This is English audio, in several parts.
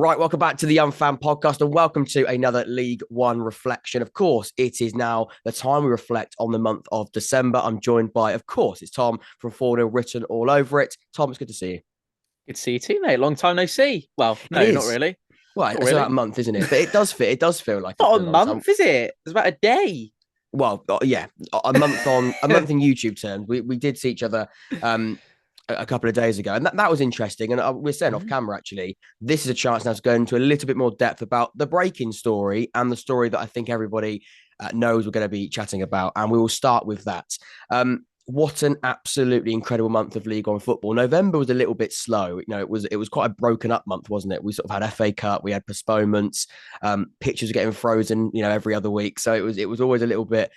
Right, welcome back to the Young Fan Podcast and welcome to another League One reflection. Of course, it is now the time we reflect on the month of December. I'm joined by, of course, it's Tom from 4 written all over it. Tom, it's good to see you. Good to see you too, mate. Long time no see. Well, It no, not is. really. Well, Not it's really. about a month, isn't it? But it does fit. It does feel like it's Not been a a long time. month, is it? It's about a day. Well, yeah, a month in YouTube terms. We did see each other a couple of days ago, and that was interesting. And we're saying off Mhm. camera, actually, this is a chance now to go into a little bit more depth about the breaking story and the story that I think everybody knows we're going to be chatting about. And we will start with that. What an absolutely incredible month of League One football. November was a little bit slow. It was quite a broken up month, wasn't it? We sort of had FA Cup, we had postponements, pitches were getting frozen, every other week. So it was always a little bit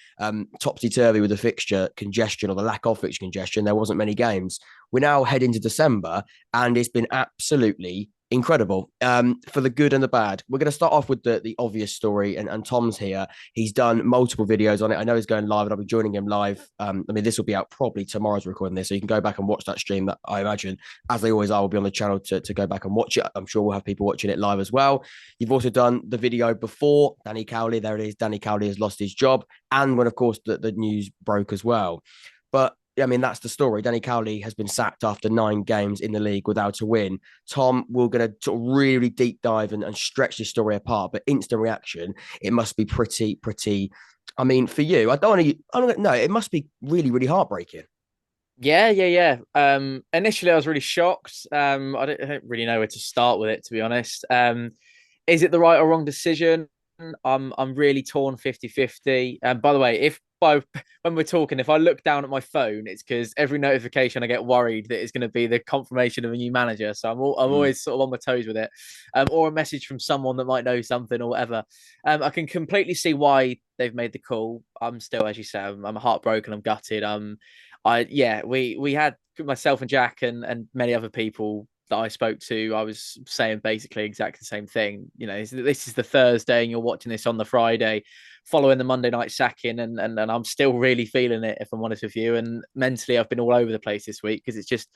topsy turvy with the fixture congestion or the lack of fixture congestion. There wasn't many games. We now head into December, and it's been absolutely incredible for the good and the bad. We're going to start off with the obvious story, and Tom's here. He's done multiple videos on it. I know he's going live, and I'll be joining him live. This will be out probably tomorrow's recording this, so you can go back and watch that stream. That I imagine, as they always are, will be on the channel to go back and watch it. I'm sure we'll have people watching it live as well. You've also done the video before Danny Cowley. There it is. Danny Cowley has lost his job, and when of course the news broke as well. But that's the story. Danny Cowley has been sacked after 9 games in the league without a win. Tom, we're going to sort of really deep dive and stretch this story apart, but instant reaction, it must be pretty. For you, I don't know. It must be really, really heartbreaking. Yeah. Initially, I was really shocked. I don't really know where to start with it, to be honest. Is it the right or wrong decision? I'm really torn 50-50. And by the way, when we're talking, if I look down at my phone, it's because every notification I get worried that it's going to be the confirmation of a new manager. So I'm Mm. always sort of on my toes with it, or a message from someone that might know something or whatever. I can completely see why they've made the call. I'm still, as you say, I'm heartbroken. I'm gutted. We had myself and Jack and many other people that I spoke to, I was saying basically exactly the same thing. This is the Thursday and you're watching this on the Friday following the Monday night sacking. And I'm still really feeling it, if I'm honest with you. And mentally, I've been all over the place this week because it's just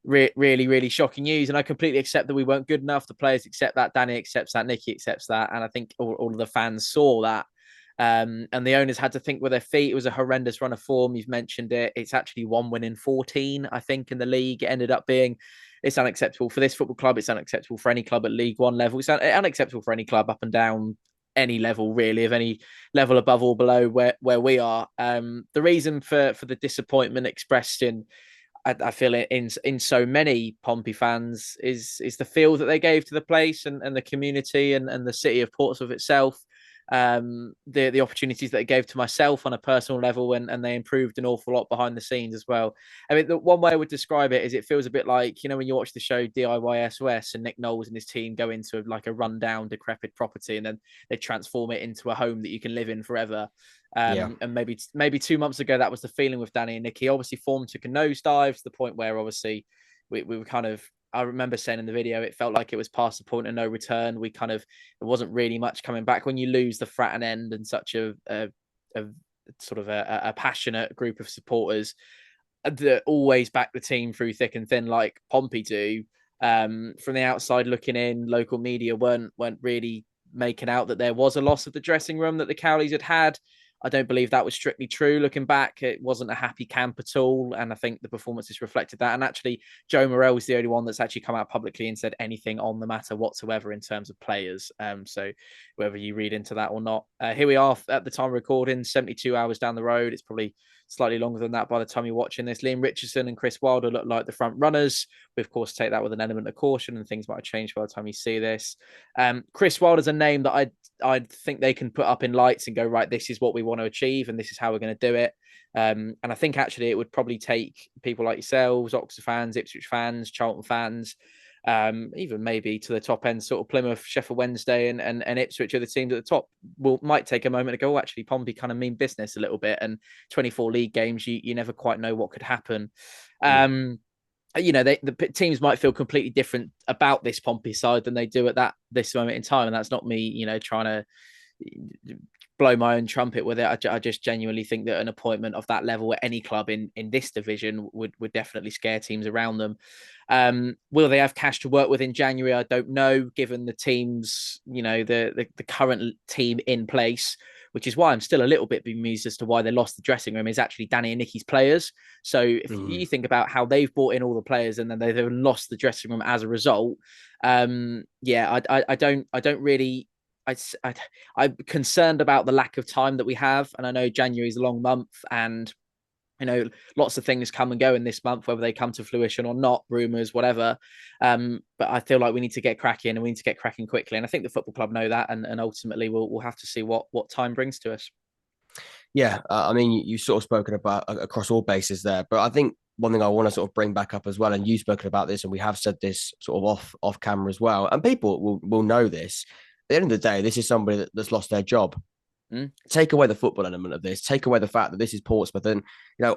really, really shocking news. And I completely accept that we weren't good enough. The players accept that. Danny accepts that. Nicky accepts that. And I think all of the fans saw that. And the owners had to think with their feet. It was a horrendous run of form. You've mentioned it. It's actually 1 win in 14, I think, in the league. It ended up being. It's unacceptable for this football club. It's unacceptable for any club at League One level. It's unacceptable for any club up and down any level, really, of any level above or below where we are. The reason for the disappointment expressed I feel in so many Pompey fans is the feel that they gave to the place and the community and the city of Portsmouth itself. The opportunities that it gave to myself on a personal level, and they improved an awful lot behind the scenes as well. The one way I would describe it is it feels a bit like, when you watch the show DIY SOS and Nick Knowles and his team go into like a rundown, decrepit property, and then they transform it into a home that you can live in forever. Yeah. And maybe 2 months ago, that was the feeling with Danny and Nicky. Obviously, form took a nosedive to the point where obviously we were kind of. I remember saying in the video, it felt like it was past the point of no return. There wasn't really much coming back when you lose the Fratton end and such a sort of a passionate group of supporters that always back the team through thick and thin, like Pompey do. From the outside looking in, local media weren't really making out that there was a loss of the dressing room that the Cowleys had. I don't believe that was strictly true. Looking back, it wasn't a happy camp at all. And I think the performances reflected that. And actually, Joe Morrell was the only one that's actually come out publicly and said anything on the matter whatsoever in terms of players. So whether you read into that or not, here we are at the time of recording, 72 hours down the road. It's probably slightly longer than that by the time you're watching this. Liam Richardson and Chris Wilder look like the front runners. We, of course, take that with an element of caution, and things might have changed by the time you see this. Chris Wilder's a name that I think they can put up in lights and go, right, this is what we want to achieve and this is how we're going to do it. And I think actually it would probably take people like yourselves, Oxford fans, Ipswich fans, Charlton fans, even maybe to the top end, sort of Plymouth, Sheffield Wednesday and Ipswich are the teams at the top, might take a moment to go, actually, Pompey kind of mean business a little bit. And 24 league games, you never quite know what could happen. The teams might feel completely different about this Pompey side than they do at this moment in time. And that's not me, trying to blow my own trumpet with it. I just genuinely think that an appointment of that level at any club in this division would definitely scare teams around them. Will they have cash to work with in January? I don't know, given the teams, the current team in place, which is why I'm still a little bit bemused as to why they lost the dressing room, is actually Danny and Nicky's players. So if you think about how they've brought in all the players and then they've lost the dressing room as a result, I don't really. I'm concerned about the lack of time that we have, and I know January is a long month, and lots of things come and go in this month, whether they come to fruition or not, rumours, whatever. But I feel like we need to get cracking, and we need to get cracking quickly. And I think the football club know that, and ultimately we'll have to see what time brings to us. Yeah, I mean, you've sort of spoken about across all bases there, but I think one thing I want to sort of bring back up as well, and you've spoken about this, and we have said this sort of off camera as well, and people will know this. At the end of the day, this is somebody that's lost their job. Take away the football element of this, take away the fact that this is Portsmouth. And,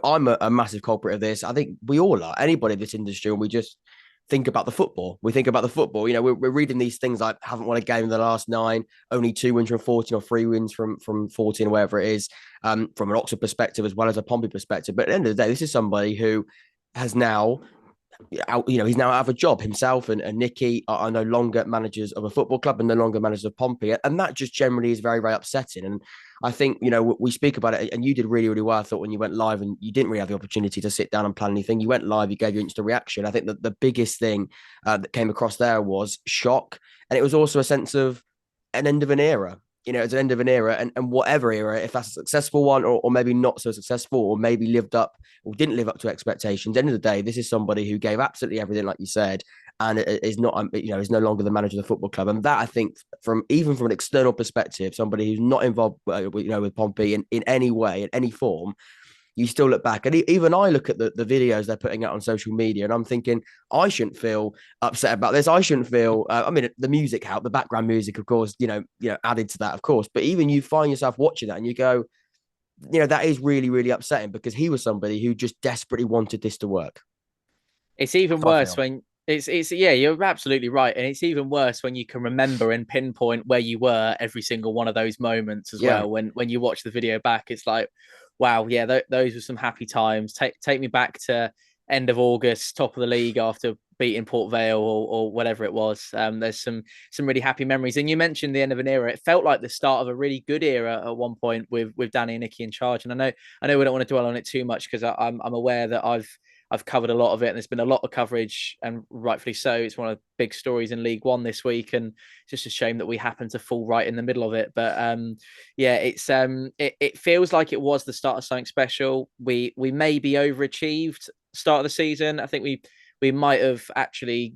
I'm a massive culprit of this. I think we all are, anybody in this industry, and we just think about the football. We think about the football. We're reading these things like haven't won a game in the last 9, only 2 wins from 14 or 3 wins from 14, or wherever it is, from an Oxford perspective as well as a Pompey perspective. But at the end of the day, this is somebody who has now he's now out of a job. Himself and Nicky are no longer managers of a football club and no longer managers of Pompey. And that just generally is very, very upsetting. And I think, we speak about it, and you did really, really well. I thought when you went live and you didn't really have the opportunity to sit down and plan anything, you went live, you gave your instant reaction. I think that the biggest thing that came across there was shock. And it was also a sense of an end of an era. It's an end of an era, and whatever era, if that's a successful one or maybe not so successful, or maybe lived up or didn't live up to expectations. At the end of the day, this is somebody who gave absolutely everything, like you said, and is not, is no longer the manager of the football club. And that, I think, from an external perspective, somebody who's not involved, with Pompey in any way, in any form, you still look back, and even I look at the videos they're putting out on social media, and I'm thinking I shouldn't feel upset about this. I shouldn't feel. I mean, the music helped, the background music, of course, added to that, of course. But even you find yourself watching that, and you go, that is really, really upsetting, because he was somebody who just desperately wanted this to work. It's even worse when it's yeah, you're absolutely right, and it's even worse when you can remember and pinpoint where you were every single one of those moments as well. When you watch the video back, it's like, wow, yeah, those were some happy times. Take me back to end of August, top of the league after beating Port Vale or whatever it was. There's some really happy memories. And you mentioned the end of an era. It felt like the start of a really good era at one point with Danny and Nicky in charge. And I know we don't want to dwell on it too much, because I'm aware that I've covered a lot of it, and there's been a lot of coverage, and rightfully so. It's one of the big stories in League One this week, and it's just a shame that we happen to fall right in the middle of it. But it feels like it was the start of something special. We maybe overachieved start of the season. I think we might have actually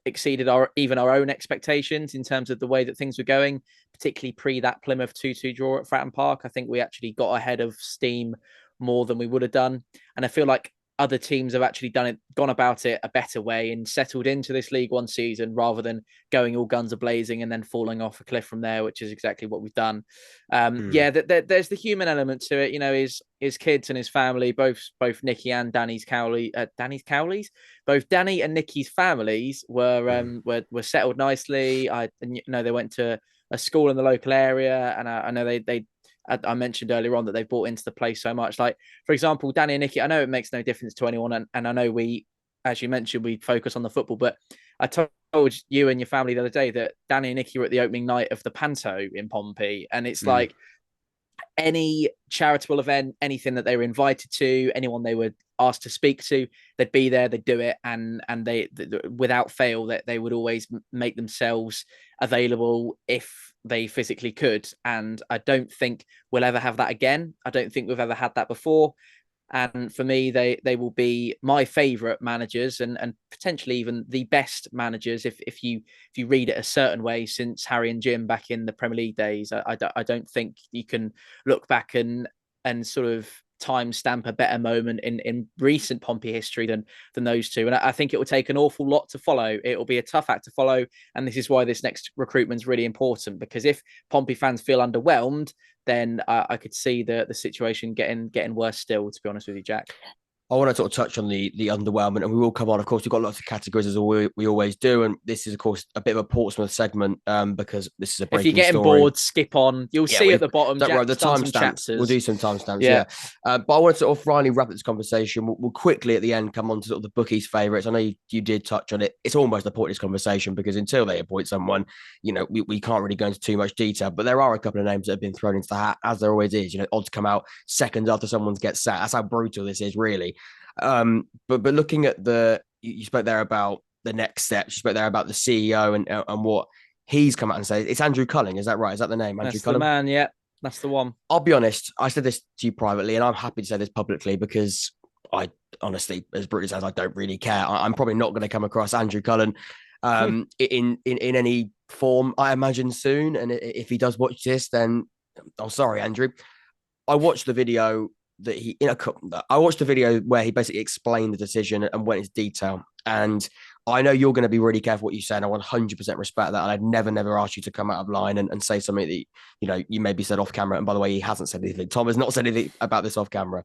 exceeded our own expectations in terms of the way that things were going, particularly pre that Plymouth 2-2 draw at Fratton Park. I think we actually got ahead of steam more than we would have done, and I feel like other teams have actually gone about it a better way and settled into this League One season, rather than going all guns a-blazing and then falling off a cliff from there, which is exactly what we've done. There's the human element to it. His kids and his family, both Nicky and Danny's Cowleys, both Danny and Nicky's families were settled nicely. They went to a school in the local area, and I know I mentioned earlier on that they've bought into the place so much. Like, for example, Danny and Nicky, I know it makes no difference to anyone. And I know we, as you mentioned, we focus on the football, but I told you and your family the other day that Danny and Nicky were at the opening night of the Panto in Pompey. And it's like any charitable event, anything that they were invited to, anyone they were asked to speak to, they'd be there, they'd do it. And they without fail, that they would always make themselves available if they physically could. And I don't think we'll ever have that again. I don't think we've ever had that before. And for me, they will be my favourite managers, and potentially even the best managers if you read it a certain way, since Harry and Jim back in the Premier League days. I don't think you can look back and sort of timestamp a better moment in recent Pompey history than those two. And I think it will take an awful lot to follow. It will be a tough act to follow. And this is why this next recruitment is really important, because if Pompey fans feel underwhelmed, then I could see the situation getting worse still, to be honest with you, Jack. I want to sort of touch on the underwhelming, and we will come on. Of course, we've got lots of categories as we always do, and this is of course a bit of a Portsmouth segment because this is a If you're breaking getting story. bored, skip on. You'll Yeah, see at the bottom. don't worry, the Jack's done some timestamps. We'll chapters. do some timestamps. Yeah. Yeah, but I want to sort of finally wrap up this conversation. We'll quickly at the end come on to sort of the bookies' favourites. I know you did touch on it. It's almost a pointless conversation because until they appoint someone, we can't really go into too much detail. But there are a couple of names that have been thrown into the hat, as there always is. Odds come out seconds after someone gets sacked. That's how brutal this is, really. But looking at you spoke there about the next steps. You spoke there about the CEO and what he's come out and said. It's Andrew Culling, is that right? Is that the name? Andrew That's Culling? the man, yeah. That's the one. I'll be honest. I said this to you privately, and I'm happy to say this publicly because I honestly, as brutal as I don't really care. I'm probably not going to come across Andrew Cullen in any form, I imagine, soon. And if he does watch this, then I'm sorry, Andrew. I watched the video I watched the video where he basically explained the decision and went into detail. And I know you're going to be really careful what you say, and I 100% respect that. And I'd never ask you to come out of line and say something that you maybe said off camera. And by the way, he hasn't said anything. Tom has not said anything about this off camera.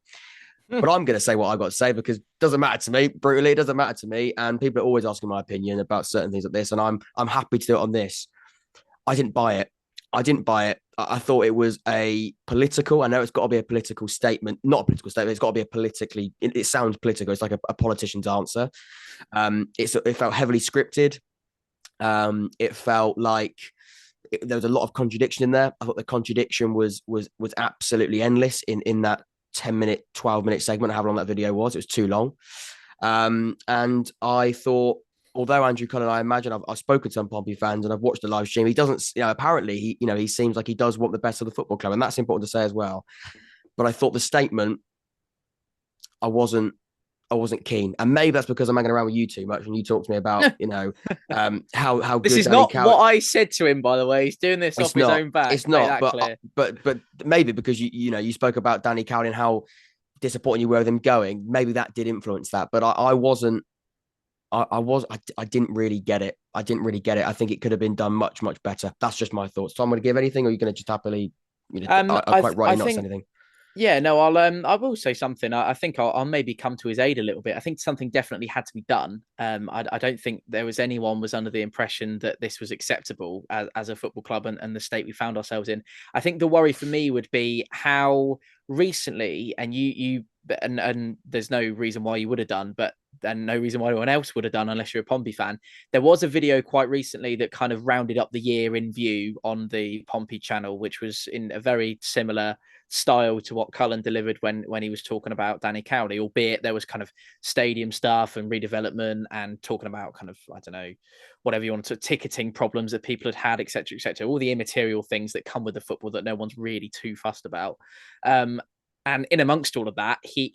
But I'm going to say what I've got to say because it doesn't matter to me. Brutally, it doesn't matter to me. And people are always asking my opinion about certain things like this, and I'm happy to do it on this. I didn't buy it. I thought it was a political. I know it's got to be a political statement, not a political statement. It's got to be a politically. It sounds political. It's like a politician's answer. It felt heavily scripted. It felt like there was a lot of contradiction in there. I thought the contradiction was absolutely endless in that 10-minute, 12-minute segment. However long that video was, it was too long. And I thought, although Andrew Cullen, I imagine I've spoken to some Pompey fans and I've watched the live stream. He doesn't, apparently he seems like he does want the best of the football club, and that's important to say as well. But I thought the statement, I wasn't keen, and maybe that's because I'm hanging around with you too much, and you talk to me about how this good is Danny not Cowley. what I said to him, by the way. He's doing this off his own back. It's not, but maybe because you spoke about Danny Cowley and how disappointing you were with him going. Maybe that did influence that, but I wasn't. I didn't really get it. I think it could have been done much, much better. That's just my thoughts. Tom, want to give anything, or are you going to just happily, quite right, not say anything? Yeah, no, I will say something. I think I'll maybe come to his aid a little bit. I think something definitely had to be done. I don't think there was anyone was under the impression that this was acceptable as a football club and the state we found ourselves in. I think the worry for me would be how recently, and and there's no reason why you would have done, and no reason why anyone else would have done unless you're a Pompey fan. There was a video quite recently that kind of rounded up the year in view on the Pompey channel, which was in a very similar style to what Cullen delivered when he was talking about Danny Cowley, albeit there was kind of stadium stuff and redevelopment and talking about kind of, I don't know, whatever you want to, ticketing problems that people had, etc., all the immaterial things that come with the football that no one's really too fussed about. And in amongst all of that, he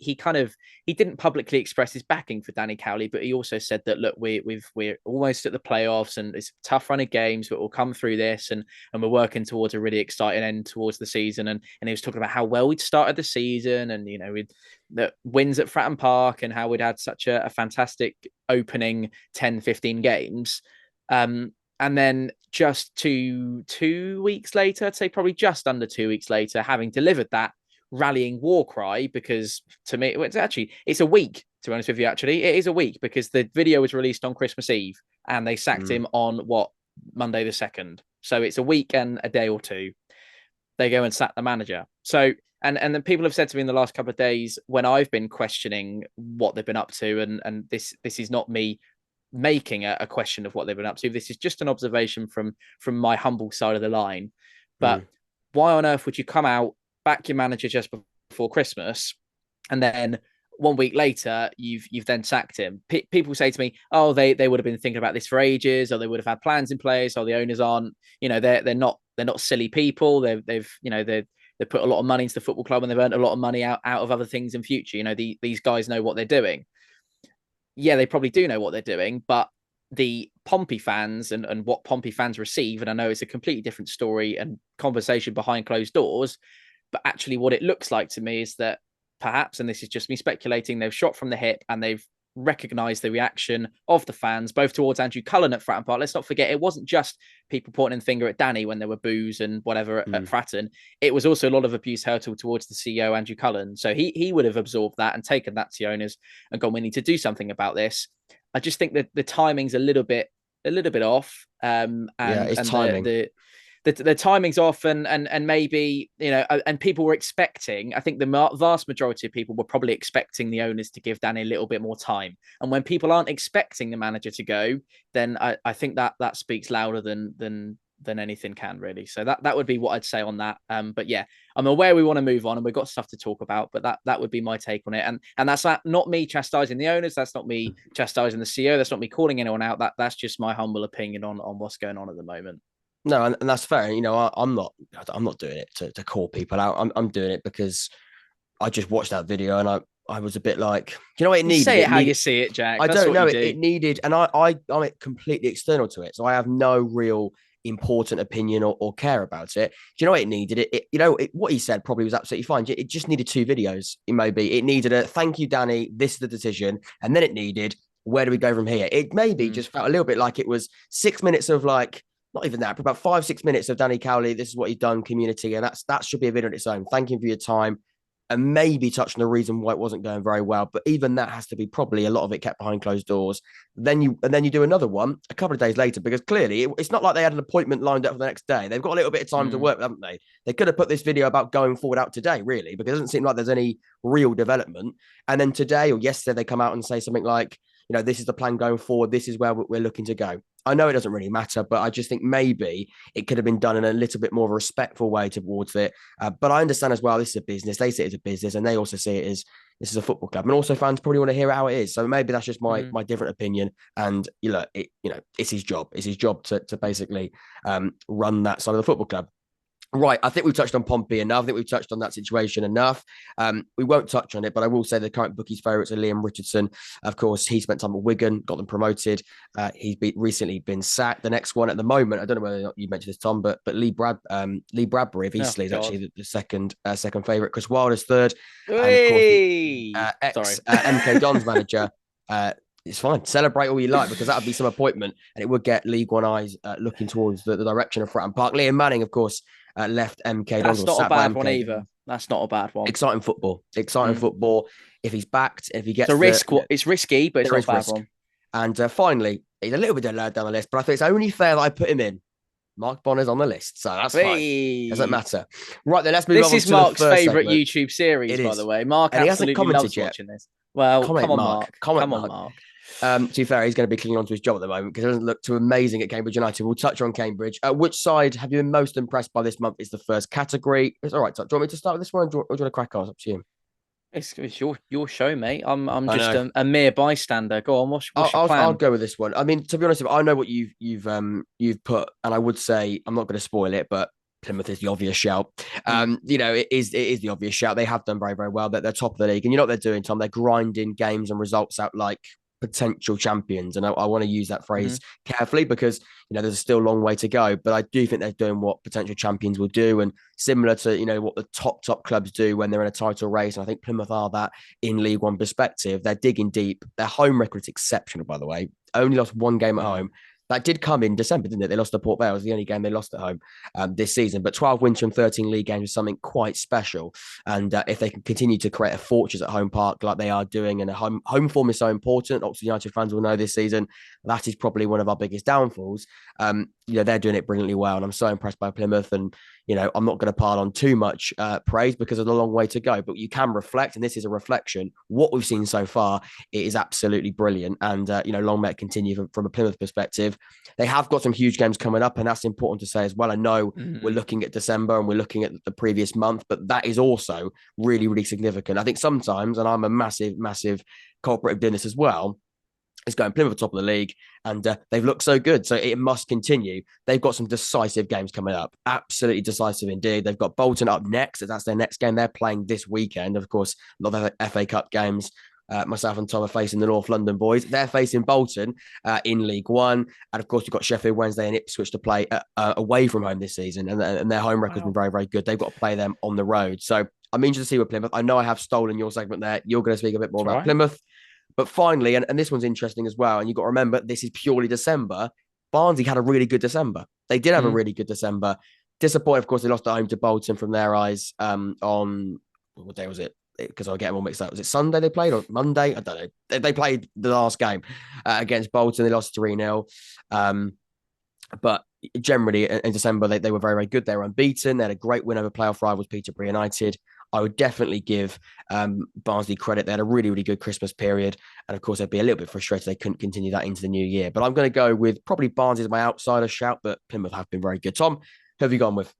didn't publicly express his backing for Danny Cowley, but he also said that, look, we're almost at the playoffs and it's a tough run of games, but we'll come through this and we're working towards a really exciting end towards the season. And he was talking about how well we'd started the season and we'd the wins at Fratton Park and how we'd had such a fantastic opening 10, 15 games. And then just two weeks later, I'd say probably just under 2 weeks later, having delivered that rallying war cry, because to me it's a week, to be honest with you. Actually, it is a week because the video was released on Christmas Eve and they sacked him on Monday the 2nd. So it's a week and a day or two. They go and sack the manager. So and then people have said to me in the last couple of days when I've been questioning what they've been up to, and this is not me making a question of what they've been up to. This is just an observation from my humble side of the line. But why on earth would you come out, back your manager just before Christmas, and then 1 week later you've then sacked him? People say to me, oh, they would have been thinking about this for ages, or they would have had plans in place, or the owners aren't, they're not silly people. They've put a lot of money into the football club and they've earned a lot of money out of other things in future. These guys know what they're doing. Yeah, they probably do know what they're doing, but the Pompey fans and what Pompey fans receive, and I know it's a completely different story and conversation behind closed doors, but actually what it looks like to me is that perhaps, and this is just me speculating, they've shot from the hip and they've recognise the reaction of the fans, both towards Andrew Cullen at Fratton Park. Let's not forget, it wasn't just people pointing the finger at Danny when there were boos and whatever at Fratton. It was also a lot of abuse hurled towards the CEO, Andrew Cullen. So he would have absorbed that and taken that to the owners and gone, we need to do something about this. I just think that the timing's a little bit off. It's timing. The timing's off, and maybe, and people were expecting, I think the vast majority of people were probably expecting the owners to give Danny a little bit more time. And when people aren't expecting the manager to go, then I think that speaks louder than anything can, really. So that would be what I'd say on that. But yeah, I'm aware we want to move on and we've got stuff to talk about, but that would be my take on it. And that's not me chastising the owners. That's not me chastising the CEO. That's not me calling anyone out. That's just my humble opinion on what's going on at the moment. No, and that's fair. I'm not doing it to call people out. I'm doing it because I just watched that video and I was a bit like, you know what it needed? Say it how you see it, Jack. I don't know. It needed, and I'm completely external to it. So I have no real important opinion or care about it. Do you know what it needed? What he said probably was absolutely fine. It just needed 2 videos. It needed a thank you, Danny. This is the decision. And then it needed, where do we go from here? It maybe just felt a little bit like it was 6 minutes of like, not even that, but about 5-6 minutes of Danny Cowley. This is what he's done, community. And that should be a video on its own. Thank him for your time. And maybe touch on the reason why it wasn't going very well. But even that has to be probably a lot of it kept behind closed doors. Then you do another one a couple of days later, because clearly it's not like they had an appointment lined up for the next day. They've got a little bit of time to work, haven't they? They could have put this video about going forward out today, really, because it doesn't seem like there's any real development. And then today or yesterday, they come out and say something like, this is the plan going forward. This is where we're looking to go. I know it doesn't really matter, but I just think maybe it could have been done in a little bit more of a respectful way towards it. But I understand as well, this is a business. They see it as a business and they also see it as this is a football club. And also fans probably want to hear how it is. So maybe that's just my different opinion. And, it's his job. It's his job to basically run that side of the football club. Right, I think we've touched on Pompey enough. I think we've touched on that situation enough. We won't touch on it, but I will say the current bookies' favourites are Liam Richardson. Of course, he spent time at Wigan, got them promoted. He's recently been sacked. The next one at the moment, I don't know whether or not you mentioned this, Tom, but Lee Bradbury of Eastleigh is actually the second favourite. Chris Wilder's third. Hey! And of course, MK Don's manager. It's fine. Celebrate all you like, because that would be some appointment and it would get League One eyes looking towards the direction of Fratton Park. Liam Manning, of course, left MK. That's not a bad one either. That's not a bad one. Exciting football. If he's backed, if he gets it's a risk. It's risky, but it's not a bad one. And finally, he's a little bit lower down the list, but I think it's only fair that I put him in. Mark Bonner's on the list, so that's fine. Doesn't matter. Right then, let's move on. This is Mark's favourite YouTube series, by the way. Mark absolutely loves watching this. Well, come on, Mark. Come on, Mark. To be fair, he's going to be clinging on to his job at the moment because it doesn't look too amazing at Cambridge United. We'll touch on Cambridge. Which side have you been most impressed by this month is the first category. It's all right. Do you want me to start with this one, or do you want to crack on? It's up to you. It's your show, mate. I'm just a mere bystander. Go on. What's your plan? I'll go with this one. I mean, to be honest, I know what you've put, and I would say I'm not going to spoil it, but Plymouth is the obvious shout. It is the obvious shout. They have done very, very well. They're top of the league, and you know what they're doing, Tom. They're grinding games and results out like potential champions, and I want to use that phrase carefully because there's still a long way to go, but I do think they're doing what potential champions will do, and similar to what the top clubs do when they're in a title race. And I think Plymouth are that in League One perspective. They're digging deep. Their home record is exceptional, by the way. Only lost one game at home. That did come in December, didn't it? They lost to Port Vale. It was the only game they lost at home this season. But 12 wins from 13 league games is something quite special. And if they can continue to create a fortress at home park like they are doing, and a home form is so important, Oxford United fans will know this season, that is probably one of our biggest downfalls. They're doing it brilliantly well. And I'm so impressed by Plymouth. And, I'm not going to pile on too much praise because there's a long way to go. But you can reflect, and this is a reflection. What we've seen so far, it is absolutely brilliant. And, long may it continue from a Plymouth perspective. They have got some huge games coming up, and that's important to say as well. I know we're looking at December and we're looking at the previous month, but that is also really, really significant. I think sometimes, and I'm a massive, massive culprit of doing this as well, is going Plymouth top of the league, and they've looked so good. So it must continue. They've got some decisive games coming up. Absolutely decisive indeed. They've got Bolton up next. That's their next game. They're playing this weekend. Of course, a lot of FA Cup games. Myself and Tom are facing the North London boys. They're facing Bolton in League One. And of course, you've got Sheffield Wednesday and Ipswich to play away from home this season. And their home record's been very, very good. They've got to play them on the road. So I'm interested to see with Plymouth. I know I have stolen your segment there. You're going to speak a bit more about Plymouth. But finally, and this one's interesting as well, and you've got to remember this is purely December. Barnsley had a really good December. They did have a really good December. Disappointed, of course, they lost at home to Bolton from their eyes on what day was it? Because I'll get them all mixed up. Was it Sunday they played or Monday? I don't know. They played the last game against Bolton. They lost 3-0. But generally in December, they were very, very good. They were unbeaten. They had a great win over playoff rivals Peterborough United. I would definitely give Barnsley credit. They had a really, really good Christmas period. And of course, they'd be a little bit frustrated they couldn't continue that into the new year. But I'm going to go with probably Barnsley as my outsider shout, but Plymouth have been very good. Tom, who have you gone with?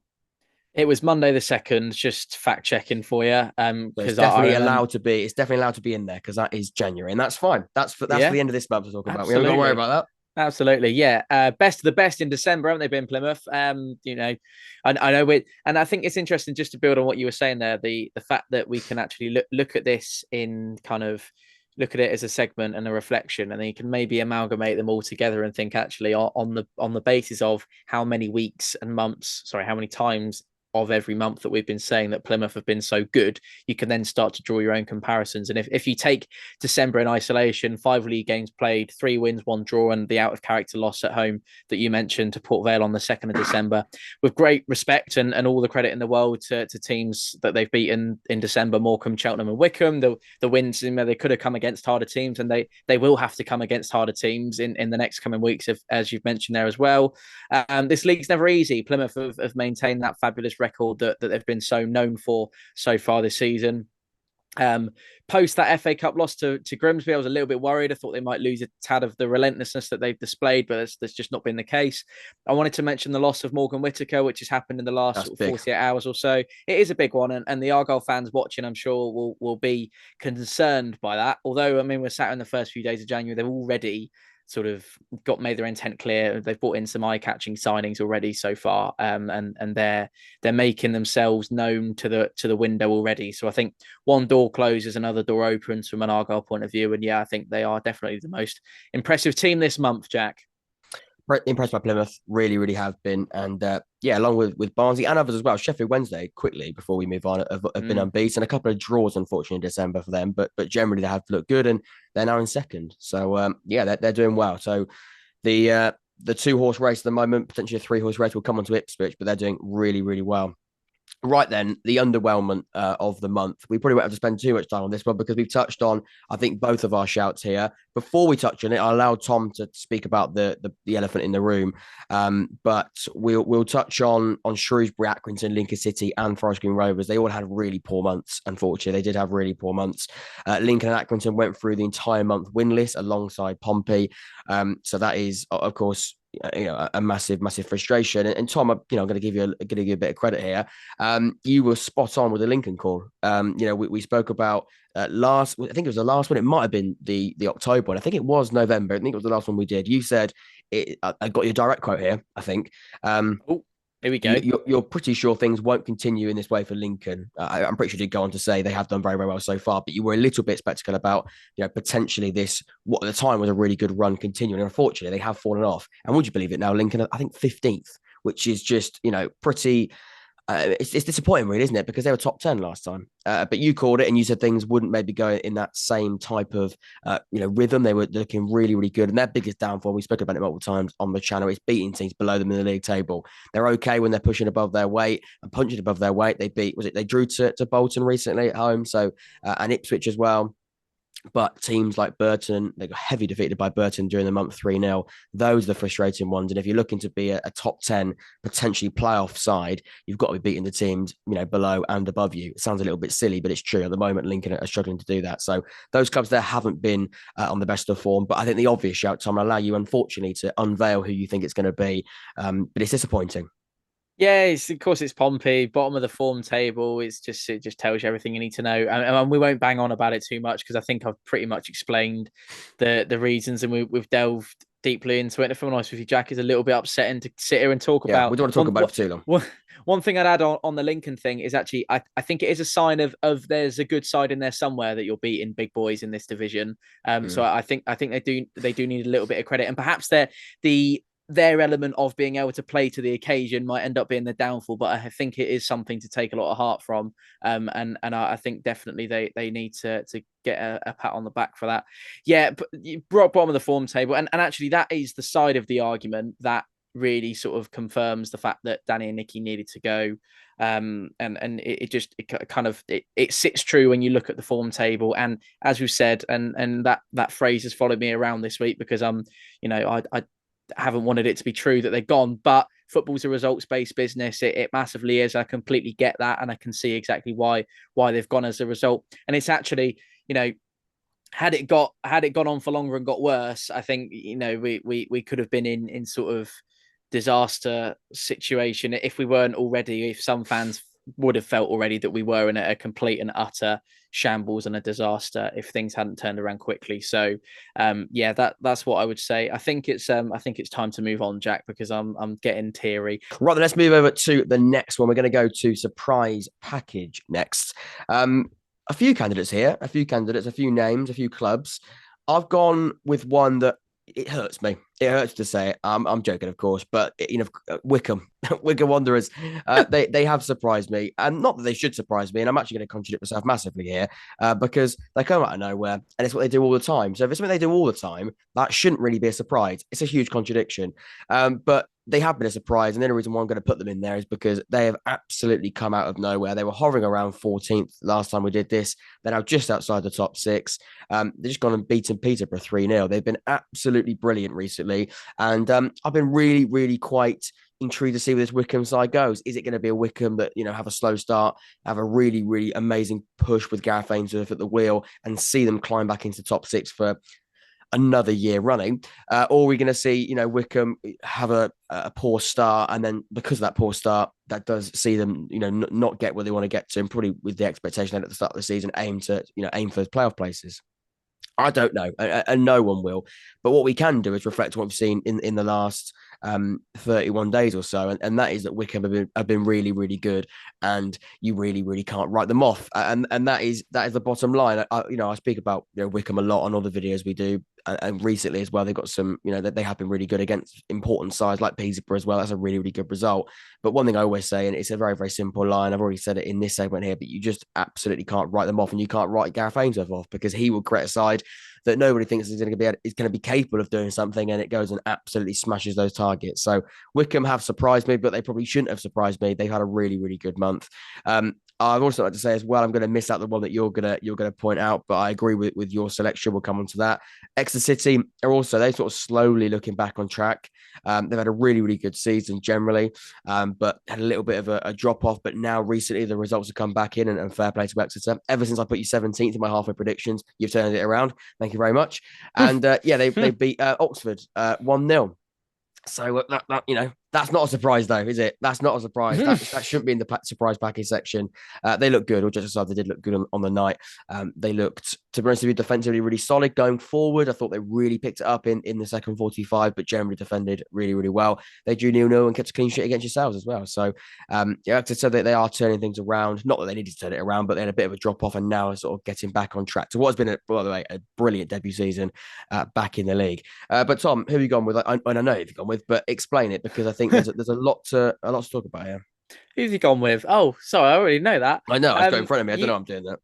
It was Monday the 2nd, just fact checking for you. It's definitely allowed to be. It's definitely allowed to be in there because that is January, and that's fine. That's for the end of this month to talk about. We haven't got to worry about that. Absolutely, yeah. Best of the best in December, haven't they been, Plymouth? I know it, and I think it's interesting just to build on what you were saying there. The fact that we can actually look at this in kind of look at it as a segment and a reflection, and then you can maybe amalgamate them all together and think actually on the basis of how many weeks and months, how many times of every month that we've been saying that Plymouth have been so good, you can then start to draw your own comparisons. And if you take December in isolation, 5 league games played, 3 wins, 1 draw, and the out of character loss at home that you mentioned to Port Vale on the 2nd of December, with great respect and all the credit in the world to teams that they've beaten in December, Morecambe, Cheltenham and Wycombe, the wins, they could have come against harder teams, and they will have to come against harder teams in the next coming weeks, as you've mentioned there as well. This league's never easy. Plymouth have maintained that fabulous record that they've been so known for so far this season. Post that FA Cup loss to Grimsby, I was a little bit worried. I thought they might lose a tad of the relentlessness that they've displayed, but that's just not been the case. I wanted to mention the loss of Morgan Whittaker, which has happened in the last 48 hours or so. It is a big one, and the Argyle fans watching, I'm sure, will be concerned by that. Although, we're sat in the first few days of January, they've already sort of made their intent clear. They've brought in some eye-catching signings already so far, and they're making themselves known to the window already. So I think one door closes, another door opens from an Argyle point of view, and I think they are definitely the most impressive team this month, Jack. Impressed by Plymouth, really, really have been, and along with Barnsley and others as well. Sheffield Wednesday, quickly before we move on, have been unbeaten. A couple of draws, unfortunately, in December for them, but generally they have looked good, and they're now in second. So they're doing well. So the 2-horse race at the moment, potentially a 3-horse race, will come on to Ipswich, but they're doing really, really well. Right then, the underwhelmed of the month. We probably won't have to spend too much time on this one because we've touched on, I think, both of our shouts here. Before we touch on it, I allowed Tom to speak about the elephant in the room. But we'll touch on Shrewsbury, Accrington, Lincoln City, and Forest Green Rovers. They all had really poor months. Unfortunately, they did have really poor months. Lincoln and Accrington went through the entire month winless alongside Pompey. So that is, of course, a massive frustration. And Tom, I'm going to give you a bit of credit here. You were spot on with the Lincoln call. We spoke about I think it was the last one. It might have been the October one. I think it was November. I think it was the last one we did. You said I got your direct quote here, I think. Here we go. You're pretty sure things won't continue in this way for Lincoln. I'm pretty sure you did go on to say they have done very, very well so far, but you were a little bit skeptical about, potentially this, what at the time was a really good run continuing. And unfortunately, they have fallen off. And would you believe it now, Lincoln, I think 15th, which is just, pretty... it's disappointing, really, isn't it? Because they were top 10 last time. But you called it and you said things wouldn't maybe go in that same type of, rhythm. They were looking really, really good. And their biggest downfall, we spoke about it multiple times on the channel, is beating teams below them in the league table. They're okay when they're pushing above their weight and punching above their weight. They drew to Bolton recently at home. So, and Ipswich as well. But teams like Burton, they got heavy defeated by Burton during the month 3-0. Those are the frustrating ones. And if you're looking to be a top 10, potentially playoff side, you've got to be beating the teams, below and above you. It sounds a little bit silly, but it's true. At the moment, Lincoln are struggling to do that. So those clubs there haven't been on the best of form. But I think the obvious shout, Tom, will allow you, unfortunately, to unveil who you think it's going to be. But it's disappointing. Yeah, of course it's Pompey, bottom of the form table. It just tells you everything you need to know. And we won't bang on about it too much because I think I've pretty much explained the reasons, and we've delved deeply into it. And if I'm honest with you, Jack, is a little bit upsetting to sit here and talk about. We don't want to talk about it for too long. One thing I'd add on the Lincoln thing is actually I think it is a sign of there's a good side in there somewhere that you're beating big boys in this division. So I think they do need a little bit of credit, and perhaps the their element of being able to play to the occasion might end up being the downfall, but I think it is something to take a lot of heart from. And I think definitely they need to get a pat on the back for that. Yeah, but you brought bottom of the form table, and actually that is the side of the argument that really sort of confirms the fact that Danny and Nicky needed to go. And it sits true when you look at the form table. And as we said, and that phrase has followed me around this week because I haven't wanted it to be true that they're gone, but football's a results-based business. It massively is. I completely get that, and I can see exactly why they've gone as a result. And it's actually, had it gone on for longer and got worse, I think we could have been in sort of disaster situation if we weren't already. If some fans would have felt already that we were in a complete and utter shambles and a disaster if things hadn't turned around quickly. So that's what I would say. I think it's time to move on, Jack, because I'm getting teary. Right, then let's move over to the next one. We're going to go to surprise package next. A few candidates here, a few names, a few clubs. I've gone with one that it hurts me. It hurts to say it. I'm joking, of course, but Wycombe Wanderers, they have surprised me, and not that they should surprise me. And I'm actually going to contradict myself massively here because they come out of nowhere, and it's what they do all the time. So if it's something they do all the time, that shouldn't really be a surprise. It's a huge contradiction, but they have been a surprise, and the only reason why I'm going to put them in there is because they have absolutely come out of nowhere. They were hovering around 14th last time we did this. They're now just outside the top six. They've just gone and beaten Peterborough 3-0. They've been absolutely brilliant recently, and I've been really, really quite intrigued to see where this Wycombe side goes. Is it going to be a Wycombe that, have a slow start, have a really, really amazing push with Gareth Ainsworth at the wheel, and see them climb back into top six for another year running, or are we going to see Wycombe have a poor start, and then because of that poor start, that does see them not get where they want to get to, and probably with the expectation at the start of the season aim for those playoff places. I don't know, and no one will. But what we can do is reflect on what we've seen in the last 31 days or so, and that is that Wycombe have been really, really good, and you really, really can't write them off. And that is the bottom line. I speak about Wycombe a lot on all the videos we do, and recently as well, they've got some, that they have been really good against important sides like Peterborough as well. That's a really, really good result. But one thing I always say, and it's a very, very simple line, I've already said it in this segment here, but you just absolutely can't write them off, and you can't write Gareth Ainsworth off, because he will create a side that nobody thinks is going to be capable of doing something, and it goes and absolutely smashes those targets. So Wycombe have surprised me, but they probably shouldn't have surprised me. They've had a really, really good month. I've also like to say as well, I'm going to miss out the one that you're gonna point out, but I agree with your selection. We'll come on to that. Exeter City are also, they sort of slowly looking back on track. They've had a really, really good season generally, but had a little bit of a drop off. But now recently the results have come back in, and fair play to Exeter. Ever since I put you 17th in my halfway predictions, you've turned it around. Thank you very much. And they beat Oxford 1-0. So that's not a surprise though, is it? That's not a surprise. That shouldn't be in the surprise package section. They look good, or just aside, they did look good on the night. They looked, to be honest with you, defensively really solid going forward. I thought they really picked it up in the second 45, but generally defended really, really well. They drew 0-0 and kept a clean sheet against yourselves as well. So to say that they are turning things around. Not that they needed to turn it around, but they had a bit of a drop off, and now are sort of getting back on track to what has been, by the way, a brilliant debut season back in the league. But Tom, who have you gone with? I know who you've gone with, but explain it, because I think there's a lot to talk about here. Who's you gone with? Oh, sorry, I already know that. I know, it's got in front of me. I don't know I'm doing that.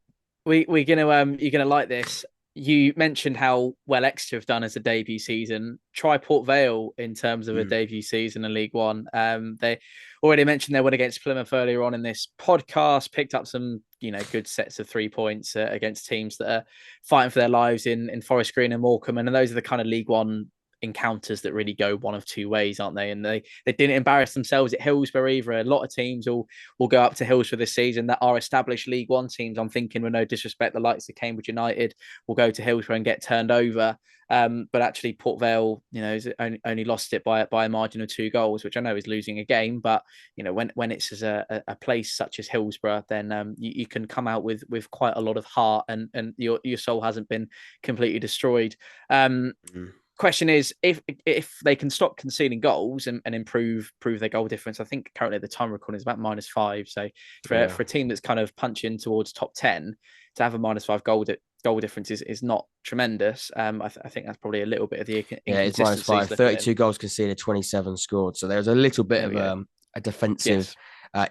We're gonna you're gonna like this. You mentioned how well Exeter have done as a debut season. Try Port Vale in terms of a debut season in League One. They already mentioned their win against Plymouth earlier on in this podcast. Picked up some good sets of 3 points against teams that are fighting for their lives in Forest Green and Morecambe, and those are the kind of League One encounters that really go one of two ways, aren't they? And they didn't embarrass themselves at Hillsborough either. A lot of teams will go up to Hillsborough this season that are established League One teams. I'm thinking, with no disrespect, the likes of Cambridge United will go to Hillsborough and get turned over. But actually Port Vale, has only lost it by a margin of 2 goals, which I know is losing a game, but when it's as a place such as Hillsborough, then you can come out with quite a lot of heart, and your soul hasn't been completely destroyed. Question is, if they can stop conceding goals and improve their goal difference. I think currently the time recording is about -5. So for a team that's kind of punching towards top 10, to have a -5 goal goal difference is not tremendous. I think that's probably a little bit of the It's -5. 32 goals conceded, 27 scored. So there's a little bit of a defensive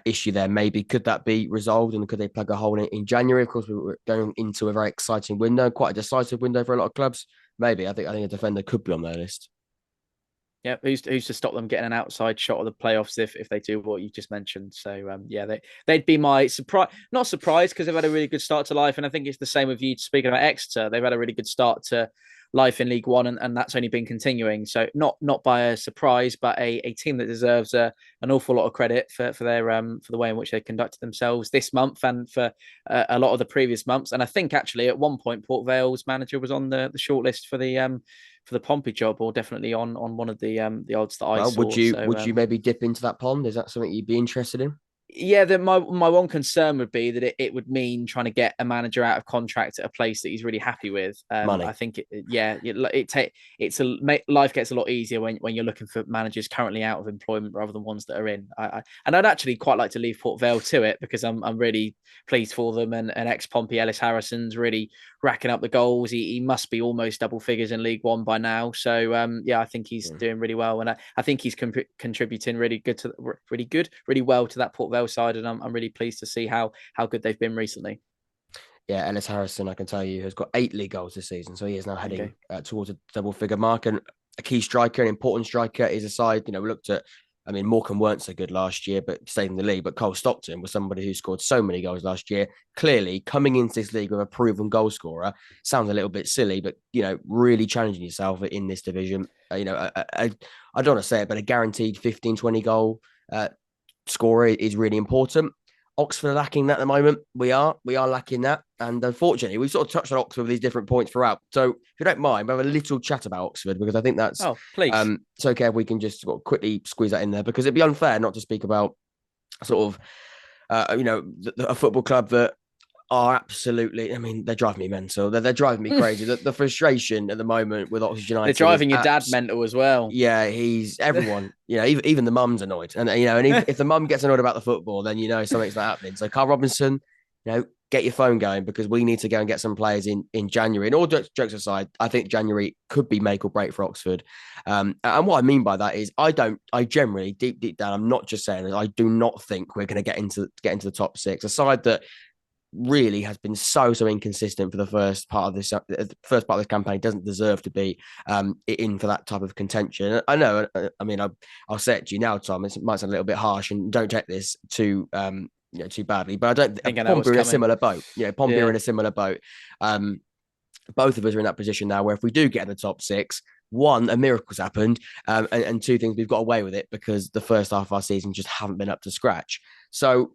issue there. Maybe could that be resolved, and could they plug a hole in January? Of course, we were going into a very exciting window, quite a decisive window for a lot of clubs. Maybe I think a defender could be on their list. Yeah, who's to stop them getting an outside shot of the playoffs if they do what you just mentioned? So they'd be my surprise, not surprised, because they've had a really good start to life, and I think it's the same with you speaking about Exeter. They've had a really good start to life in League One, and that's only been continuing. So not by a surprise, but a team that deserves an awful lot of credit for their for the way in which they conducted themselves this month and for a lot of the previous months. And I think actually at one point Port Vale's manager was on the shortlist for the Pompey job, or definitely on one of the odds that I saw. Would you maybe dip into that pond? Is that something you'd be interested in? Yeah, my one concern would be that it would mean trying to get a manager out of contract at a place that he's really happy with. Money. I think life gets a lot easier when you're looking for managers currently out of employment rather than ones that are in. And I'd actually quite like to leave Port Vale to it, because I'm really pleased for them. And ex-Pompey Ellis Harrison's really racking up the goals. He must be almost double figures in League One by now. So I think he's doing really well, and I think he's contributing really well to that Port Vale side, and I'm really pleased to see how good they've been recently. Yeah, Ellis Harrison, I can tell you, has got 8 league goals this season, so he is now heading towards a double figure mark, and a key striker, an important striker. Is a side, we looked at. I mean, Morecambe weren't so good last year, but stayed in the league. But Cole Stockton was somebody who scored so many goals last year. Clearly, coming into this league with a proven goal scorer sounds a little bit silly, but really challenging yourself in this division. I don't want to say it, but a guaranteed 15, 20 goal scorer is really important. Oxford are lacking that at the moment. We are lacking that. And unfortunately, we've sort of touched on Oxford with these different points throughout. So if you don't mind, we'll have a little chat about Oxford, because I think that's... Oh, please. It's okay if we can just sort of quickly squeeze that in there, because it'd be unfair not to speak about sort of, a football club that are absolutely... I mean, they're driving me mental. They're driving me crazy. The frustration at the moment with Oxford United... They're driving your dad mental as well. Yeah, he's... Everyone, even the mum's annoyed. And, if the mum gets annoyed about the football, then something's not happening. So Carl Robinson, get your phone going, because we need to go and get some players in January. And all jokes aside, I think January could be make or break for Oxford. And what I mean by that is I generally, deep down, I'm not just saying this, I do not think we're going to get into the top 6. A side that really has been so inconsistent for the first part of this campaign doesn't deserve to be in for that type of contention. I know. I mean, I'll say it to you now, Tom. It might sound a little bit harsh, and don't take this too badly, but I don't think Pompey are in a similar boat. Pompey are in a similar boat. Both of us are in that position now, where if we do get in the top 6, one, a miracle's happened, and two things, we've got away with it because the first half of our season just haven't been up to scratch. So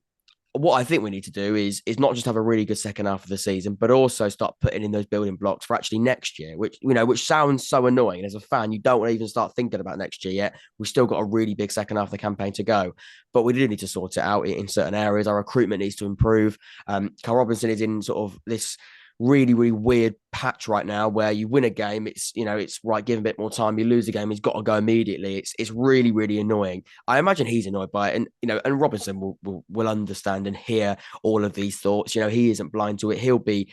what I think we need to do is not just have a really good second half of the season, but also start putting in those building blocks for actually next year, which sounds so annoying. And as a fan, you don't want to even start thinking about next year yet. We've still got a really big second half of the campaign to go, but we do need to sort it out in certain areas. Our recruitment needs to improve. Carl Robinson is in sort of this really, really weird patch right now where you win a game, it's right, give him a bit more time. You lose a game, he's got to go immediately. It's really, really annoying. I imagine he's annoyed by it, and Robinson will understand and hear all of these thoughts. He isn't blind to it. He'll be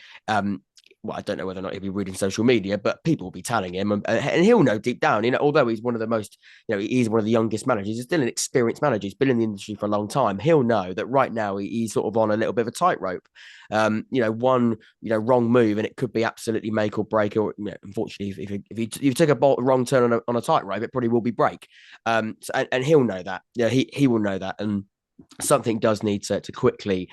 I don't know whether or not he'll be reading social media, but people will be telling him, and he'll know deep down, although he's one of the most, he's one of the youngest managers, he's still an experienced manager, he's been in the industry for a long time. He'll know that right now he's sort of on a little bit of a tightrope. One, wrong move, and it could be absolutely make or break, or, unfortunately, if you take a wrong turn on a tightrope, it probably will be break. And he'll know that. He will know that. And something does need to quickly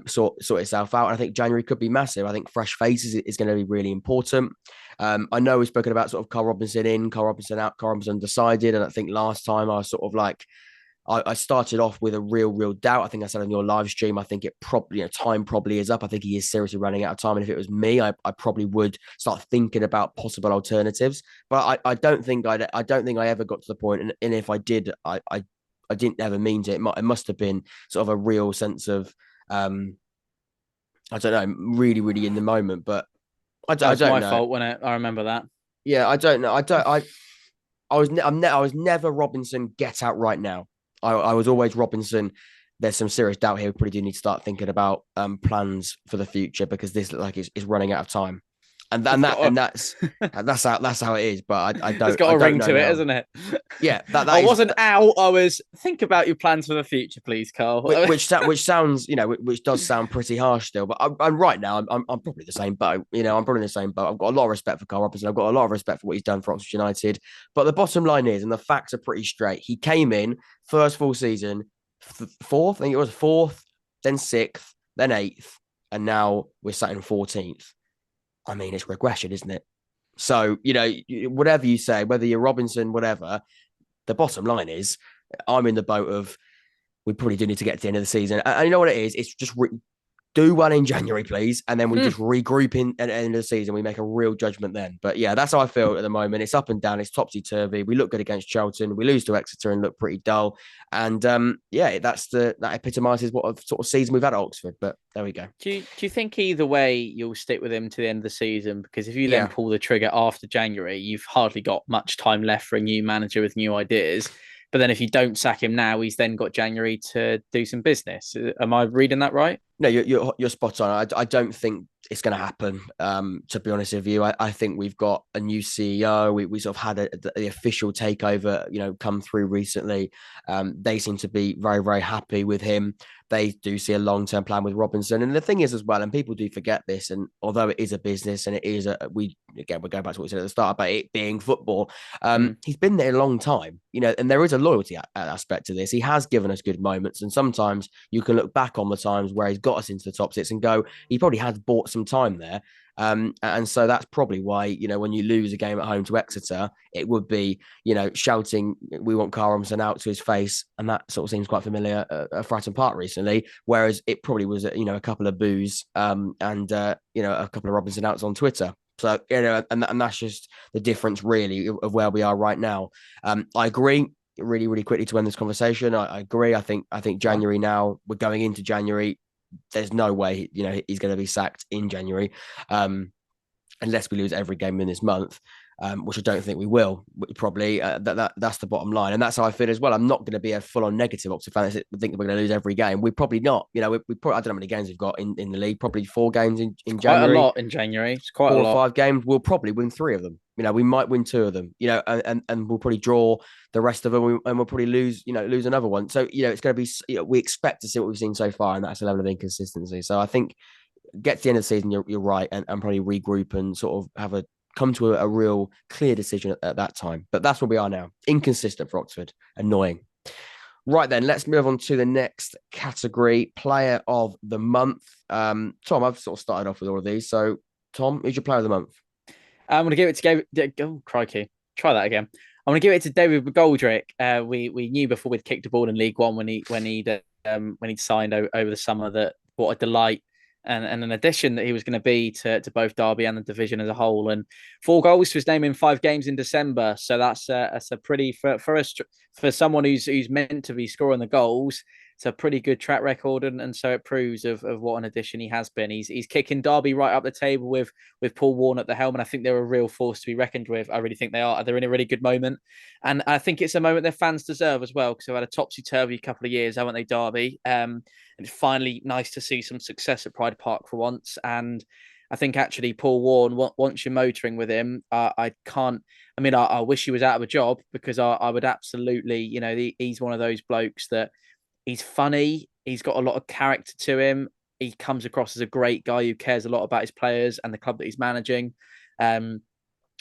sort itself out. And I think January could be massive. I think fresh faces is going to be really important. I know we've spoken about sort of Carl Robinson in, Carl Robinson out, Carl Robinson decided. And I think last time I was sort of like, I started off with a real doubt. I think I said on your live stream, I think it probably, time probably is up. I think he is seriously running out of time. And if it was me, I probably would start thinking about possible alternatives. But I don't think I ever got to the point. And if I did, I didn't ever mean to. It must have been sort of a real sense of, I don't know, really, really in the moment. But I don't know. That was my fault when I remember that. Yeah, I don't know. I was never Robinson, get out right now. I was always Robinson. There's some serious doubt here. We probably do need to start thinking about plans for the future, because this looks like it's running out of time. that's how it is. But I It's don't got I a don't ring know to it, now. hasn't it? Yeah, I that is wasn't out. I was think about your plans for the future, please, Carl. which sounds, which does sound pretty harsh still. But I'm right now. I'm probably the same boat. I'm probably in the same boat. I've got a lot of respect for Carl Robinson. I've got a lot of respect for what he's done for Oxford United. But the bottom line is, and the facts are pretty straight. He came in first full season, fourth. I think it was fourth, then sixth, then eighth, and now we're sat in 14th. I mean, it's regression, isn't it? So, whatever you say, whether you're Robinson, whatever, the bottom line is I'm in the boat of we probably do need to get to the end of the season. And you know what it is? It's just do well in January, please. And then we just regroup at the end of the season. We make a real judgment then. But yeah, that's how I feel at the moment. It's up and down. It's topsy-turvy. We look good against Charlton. We lose to Exeter and look pretty dull. And that epitomizes what a sort of season we've had at Oxford. But there we go. Do you think either way you'll stick with him to the end of the season? Because if you then pull the trigger after January, you've hardly got much time left for a new manager with new ideas. But then if you don't sack him now, he's then got January to do some business. Am I reading that right? No, you're spot on. I don't think it's going to happen. To be honest with you, I think we've got a new CEO. We sort of had the official takeover, come through recently. They seem to be very, very happy with him. They do see a long-term plan with Robinson. And the thing is as well, and people do forget this, and although it is a business and it is we're going back to what we said at the start about it being football, he's been there a long time, and there is a loyalty aspect to this. He has given us good moments, and sometimes you can look back on the times where he's got us into the top six and go, he probably has bought some time there. And so that's probably why, when you lose a game at home to Exeter, it would be, shouting, we want Carl Robinson out to his face. And that sort of seems quite familiar at Fratton Park recently, whereas it probably was, a couple of boos and a couple of Robinson outs on Twitter. So, and that's just the difference really of where we are right now. I agree. Really, really quickly to end this conversation. I agree. I think January now, we're going into January. There's no way, he's going to be sacked in January, unless we lose every game in this month, which I don't think we will. Probably that's the bottom line, and that's how I feel as well. I'm not going to be a full-on negative Oxford fan. I think we're going to lose every game. We're probably not. We probably, I don't know how many games we've got in the league. Probably 4 games in January. Quite a lot in January. It's quite 4 a lot. or 5 games. We'll probably win 3 of them. We might win 2 of them. And we'll probably draw the rest of them, and we'll probably lose another one. So it's going to be. We expect to see what we've seen so far, and that's a level of inconsistency. So I think get to the end of the season, you're right, and probably regroup and sort of come to a real clear decision at that time. But that's where we are now. Inconsistent for Oxford. Annoying. Right then, let's move on to the next category, player of the month. Tom, I've sort of started off with all of these. So, Tom, who's your player of the month? I'm going to give it to Oh, crikey. Try that again. I'm going to give it to David McGoldrick. We knew before we'd kicked a ball in League One when he'd signed over the summer that what a delight and an addition that he was going to be to both Derby and the division as a whole. And 4 goals to his name in 5 games in December. So that's a pretty for someone who's meant to be scoring the goals. It's a pretty good track record, and so it proves of what an addition he has been. He's kicking Derby right up the table with Paul Warne at the helm, and I think they're a real force to be reckoned with. I really think they are. They're in a really good moment, and I think it's a moment their fans deserve as well, because they've had a topsy-turvy couple of years, haven't they, Derby? And it's finally nice to see some success at Pride Park for once, and I think actually Paul Warne, once you're motoring with him, I wish he was out of a job, because I would absolutely, he's one of those blokes that he's funny. He's got a lot of character to him. He comes across as a great guy who cares a lot about his players and the club that he's managing.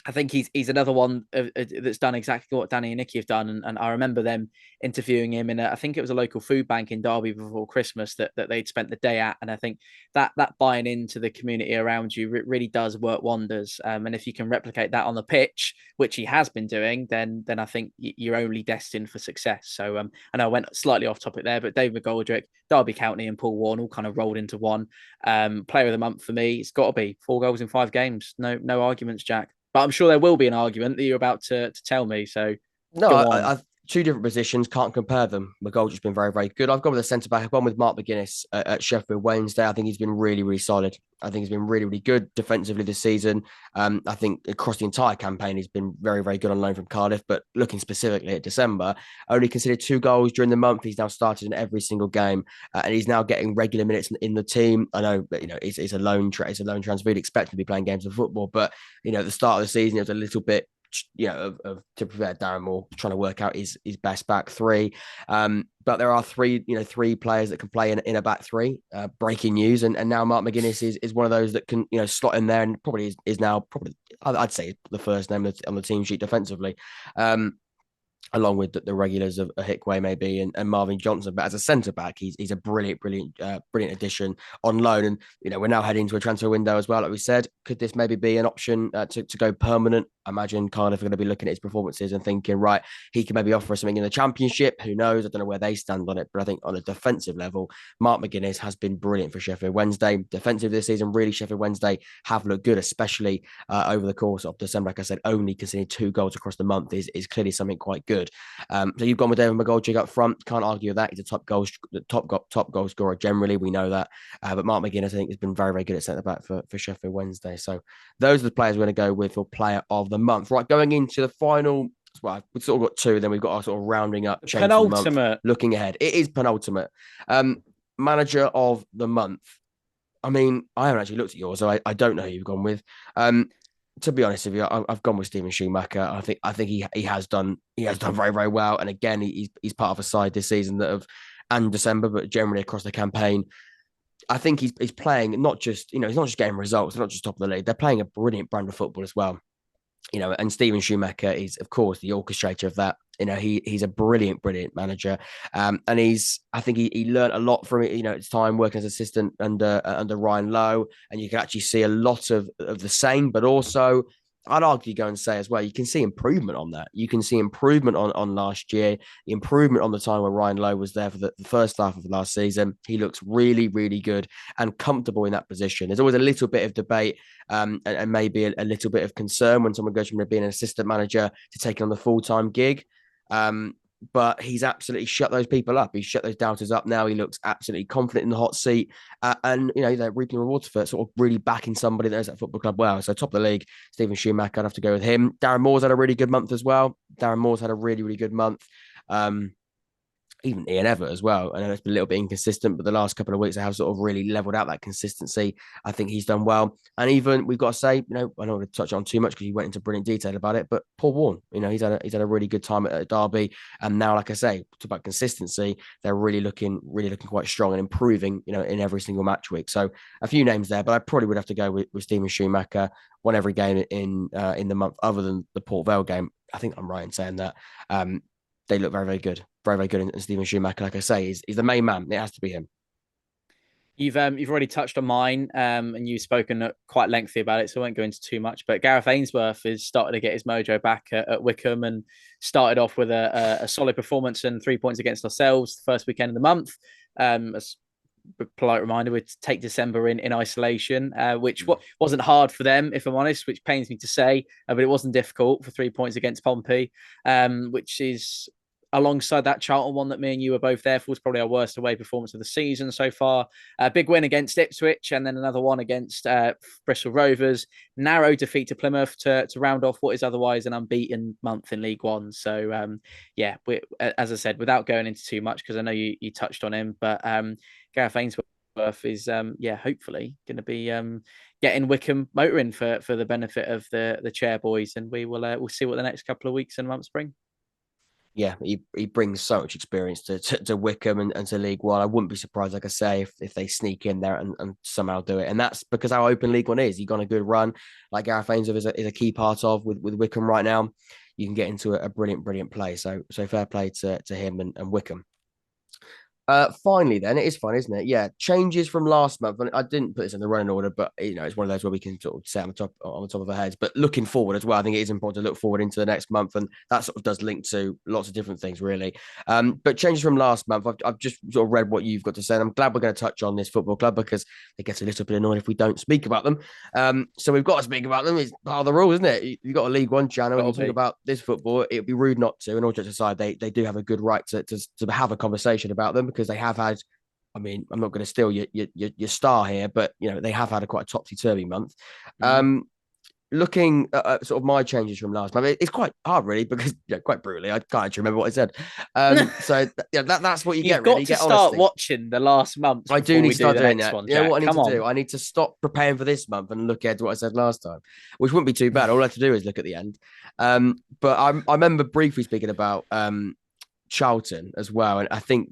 I think he's another one that's done exactly what Danny and Nicky have done. And I remember them interviewing him I think it was a local food bank in Derby before Christmas that they'd spent the day at. And I think that buying into the community around you really does work wonders. And if you can replicate that on the pitch, which he has been doing, then I think you're only destined for success. So I know I went slightly off topic there, but David McGoldrick, Derby County and Paul Warne all kind of rolled into one. Player of the month for me, it's got to be 4 goals in 5 games. No arguments, Jack. But I'm sure there will be an argument that you're about to tell me. So no, two different positions, can't compare them. McGoldrick's been very, very good. I've gone with a centre back. I've gone with Mark McGuinness at Sheffield Wednesday. I think he's been really, really solid. I think he's been really, really good defensively this season. I think across the entire campaign, he's been very, very good on loan from Cardiff. But looking specifically at December, only considered 2 goals during the month. He's now started in every single game, and he's now getting regular minutes in the team. I know, but it's a loan transfer. You'd expect him to be playing games of football, but at the start of the season, it was a little bit to prepare Darren Moore trying to work out his best back three. But there are three players that can play in a back three. Breaking news, and now Mark McGuinness is one of those that can slot in there and probably is now probably I'd say the first name on the team sheet defensively. Along with the regulars of Hickway maybe and Marvin Johnson, but as a centre back, he's a brilliant addition on loan. And we're now heading to a transfer window as well. Like we said, could this maybe be an option to go permanent? I imagine Cardiff are going to be looking at his performances and thinking, right, he can maybe offer something in the Championship. Who knows? I don't know where they stand on it, but I think on a defensive level, Mark McGuinness has been brilliant for Sheffield Wednesday. Defensive this season, really, Sheffield Wednesday have looked good, especially over the course of December. Like I said, only conceding 2 goals across the month is clearly something quite good. So you've gone with David McGoldrick up front. Can't argue with that. He's a top goal scorer generally. We know that. But Mark McGuinness, I think, has been very, very good at centre back for Sheffield Wednesday. So those are the players we're going to go with for player of the month. Right, going into the final. Well, we've sort of got 2, then we've got our sort of rounding up. Penultimate. Looking ahead. It is penultimate. Manager of the month. I mean, I haven't actually looked at yours, so I don't know who you've gone with. To be honest with you, I've gone with Steven Schumacher. I think he has done very, very well. And again, he's part of a side this season and December, but generally across the campaign. I think he's playing not just he's not just getting results, not just top of the league. They're playing a brilliant brand of football as well. And Steven Schumacher is, of course, the orchestrator of that. He's a brilliant manager. And I think he learned a lot from it, his time working as assistant under Ryan Lowe. And you can actually see a lot of the same, but also I'd argue go and say as well, you can see improvement on that. You can see improvement on last year, improvement on the time when Ryan Lowe was there for the first half of the last season. He looks really, really good and comfortable in that position. There's always a little bit of debate and maybe a little bit of concern when someone goes from being an assistant manager to taking on the full-time gig. But he's absolutely shut those people up. He's shut those doubters up now. He looks absolutely confident in the hot seat. And, they're reaping rewards for it, sort of really backing somebody that knows that football club well. So top of the league, Steven Schumacher, I'd have to go with him. Darren Moore's had a really good month as well. Darren Moore's had a really, really good month. Even Ian Evatt as well. I know it's been a little bit inconsistent, but the last couple of weeks I have sort of really leveled out that consistency. I think he's done well. And even we've got to say, I don't want to touch on too much because he went into brilliant detail about it, but Paul Warne, he's had a really good time at Derby. And now, like I say, talk about consistency, they're really looking quite strong and improving, in every single match week. So a few names there, but I probably would have to go with Steven Schumacher. Won every game in the month other than the Port Vale game. I think I'm right in saying that. They look very, very good. Very, very good. And Steven Schumacher, like I say, is the main man. It has to be him. You've already touched on mine, and you've spoken quite lengthy about it, so I won't go into too much. But Gareth Ainsworth is starting to get his mojo back at Wycombe and started off with a solid performance and 3 points against ourselves the first weekend of the month. As a polite reminder, we'd take December in isolation, which wasn't hard for them, if I'm honest, which pains me to say, but it wasn't difficult for 3 points against Pompey, which is alongside that Charlton one that me and you were both there for, was probably our worst away performance of the season so far. A big win against Ipswich and then another one against Bristol Rovers. Narrow defeat to Plymouth to round off what is otherwise an unbeaten month in League One. So, as I said, without going into too much, because I know you touched on him, but Gareth Ainsworth is, hopefully going to be getting Wycombe motoring for the benefit of the chair boys. And we'll see what the next couple of weeks and months bring. Yeah, he brings so much experience to Wycombe and to League One. I wouldn't be surprised, like I say, if they sneak in there and somehow do it. And that's because how open League One is. You've got a good run, like Gareth Ainsworth is a key part of with Wycombe right now. You can get into a brilliant play. So fair play to him and Wycombe. Finally, then it is fun, isn't it? Yeah, changes from last month, and I didn't put this in the running order, but it's one of those where we can sort of say on the top of our heads. But looking forward as well, I think it is important to look forward into the next month, and that sort of does link to lots of different things, really. But changes from last month, I've just sort of read what you've got to say, and I'm glad we're going to touch on this football club because it gets a little bit annoying if we don't speak about them. So we've got to speak about them. It's part of the rules, isn't it? You've got a League One channel, and you talk about this football. It'd be rude not to. And all jokes aside, they do have a good right to have a conversation about them because they have had. I mean, I'm not going to steal your star here, but they have had quite a topsy-turvy month. Looking at sort of my changes from last month, it's quite hard really because quite brutally, I can't actually remember what I said. So that's what you get. Really, you got to start watching the last month. I do need to start doing that. One, you know what I need to do? I need to stop preparing for this month and look at what I said last time, which wouldn't be too bad. All I have to do is look at the end. But I remember briefly speaking about Charlton as well, and I think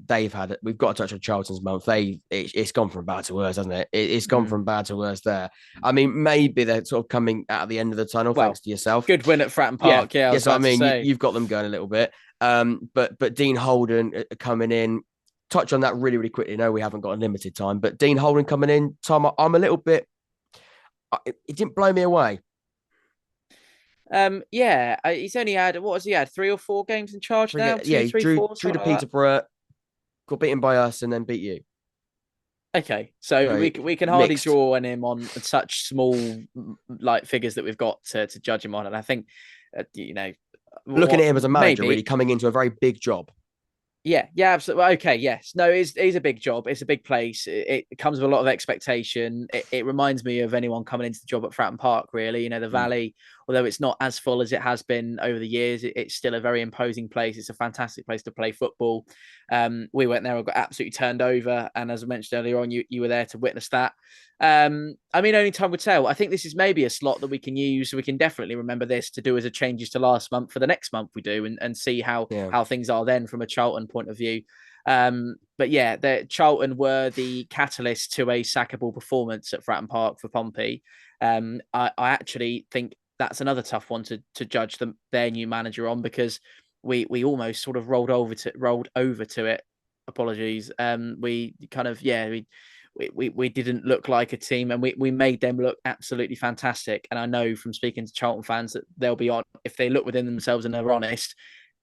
we've got to touch on Charlton's month. It's gone from bad to worse, hasn't it? It's gone from bad to worse there. I mean, maybe they're sort of coming out of the end of the tunnel, thanks to yourself. Good win at Fratton Park, yeah. Yes, I mean, you've got them going a little bit. But Dean Holden coming in. Touch on that really, really quickly. No, we haven't got a limited time, but Dean Holden coming in. Tom, I'm a little bit. It didn't blow me away. He's only had 3 or 4 games in charge now. He drew to Peterborough, got beaten by us, and then beat you. Okay, so we can hardly draw on him on such small figures that we've got to judge him on, and I think looking at him as a manager, really coming into a very big job. Yeah, absolutely. Okay, yes. No, it's a big job. It's a big place. It comes with a lot of expectation. It reminds me of anyone coming into the job at Fratton Park, really. The Valley, although it's not as full as it has been over the years, it's still a very imposing place. It's a fantastic place to play football. We went there and got absolutely turned over. And as I mentioned earlier on, you were there to witness that. I mean, only time would tell. I think this is maybe a slot that we can use. So we can definitely remember this to do as a changes to last month for the next month we do and see how things are then from a Charlton point of view. But yeah, Charlton were the catalyst to a sackable performance at Fratton Park for Pompey. I actually think that's another tough one to judge their new manager on because we almost sort of rolled over to it. Apologies. We didn't look like a team and we made them look absolutely fantastic. And I know from speaking to Charlton fans that they'll be on, if they look within themselves and they're honest,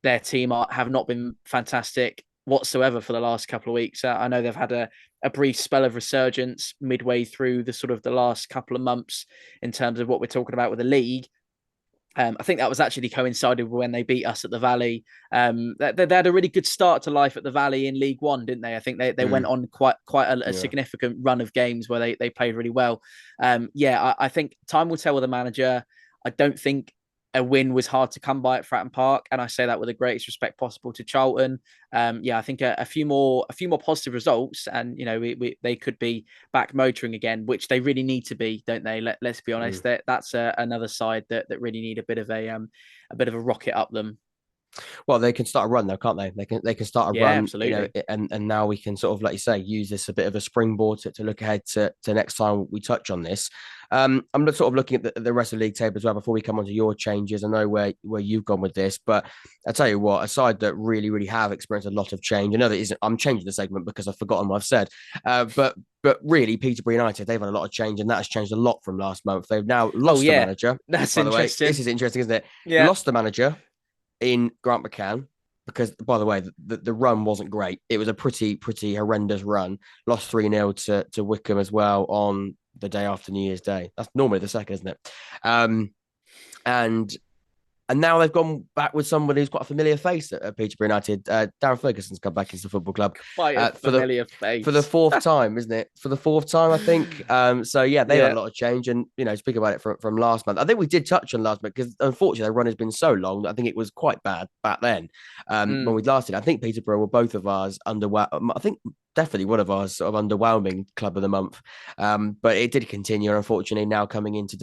their team have not been fantastic whatsoever for the last couple of weeks. I know they've had a brief spell of resurgence midway through the last couple of months in terms of what we're talking about with the league. I think that was actually coincided with when they beat us at the Valley. They had a really good start to life at the Valley in League One, didn't they? I think they went on quite a significant run of games where they played really well. I think time will tell with the manager. I don't think a win was hard to come by at Fratton Park, and I say that with the greatest respect possible to Charlton. I think a few more positive results, and they could be back motoring again, which they really need to be, don't they? Let's be honest. That's another side that really need a bit of a rocket up them. Well, they can start a run though, can't they? They can start a run, absolutely. And now we can sort of, like you say, use this a bit of a springboard to look ahead to next time we touch on this. I'm sort of looking at the rest of the league table as well before we come on to your changes. I know where you've gone with this, but I tell you what, a side that really, really have experienced a lot of change. I know that isn't. I'm changing the segment because I've forgotten what I've said. But really, Peterborough United, they've had a lot of change, and that has changed a lot from last month. They've now lost the manager. That's by the way, interesting. this is interesting, isn't it? Yeah. Lost the manager in Grant McCann, because, by the way, the run wasn't great. It was a pretty horrendous run. Lost 3-0 to Wycombe as well on the day after New Year's Day. That's normally the second, isn't it? And now they've gone back with somebody who's quite a familiar face at Peterborough United. Darren Ferguson's come back into the football club. Quite a familiar face. For the fourth time, isn't it? For the fourth time, I think. So, yeah, they had a lot of change. And, speak about it from last month. I think we did touch on last month because, unfortunately, the run has been so long that I think it was quite bad back then when we lasted. I think Peterborough were both of ours underwhelmed. I think definitely one of ours sort of underwhelming club of the month. But it did continue. Unfortunately, now coming into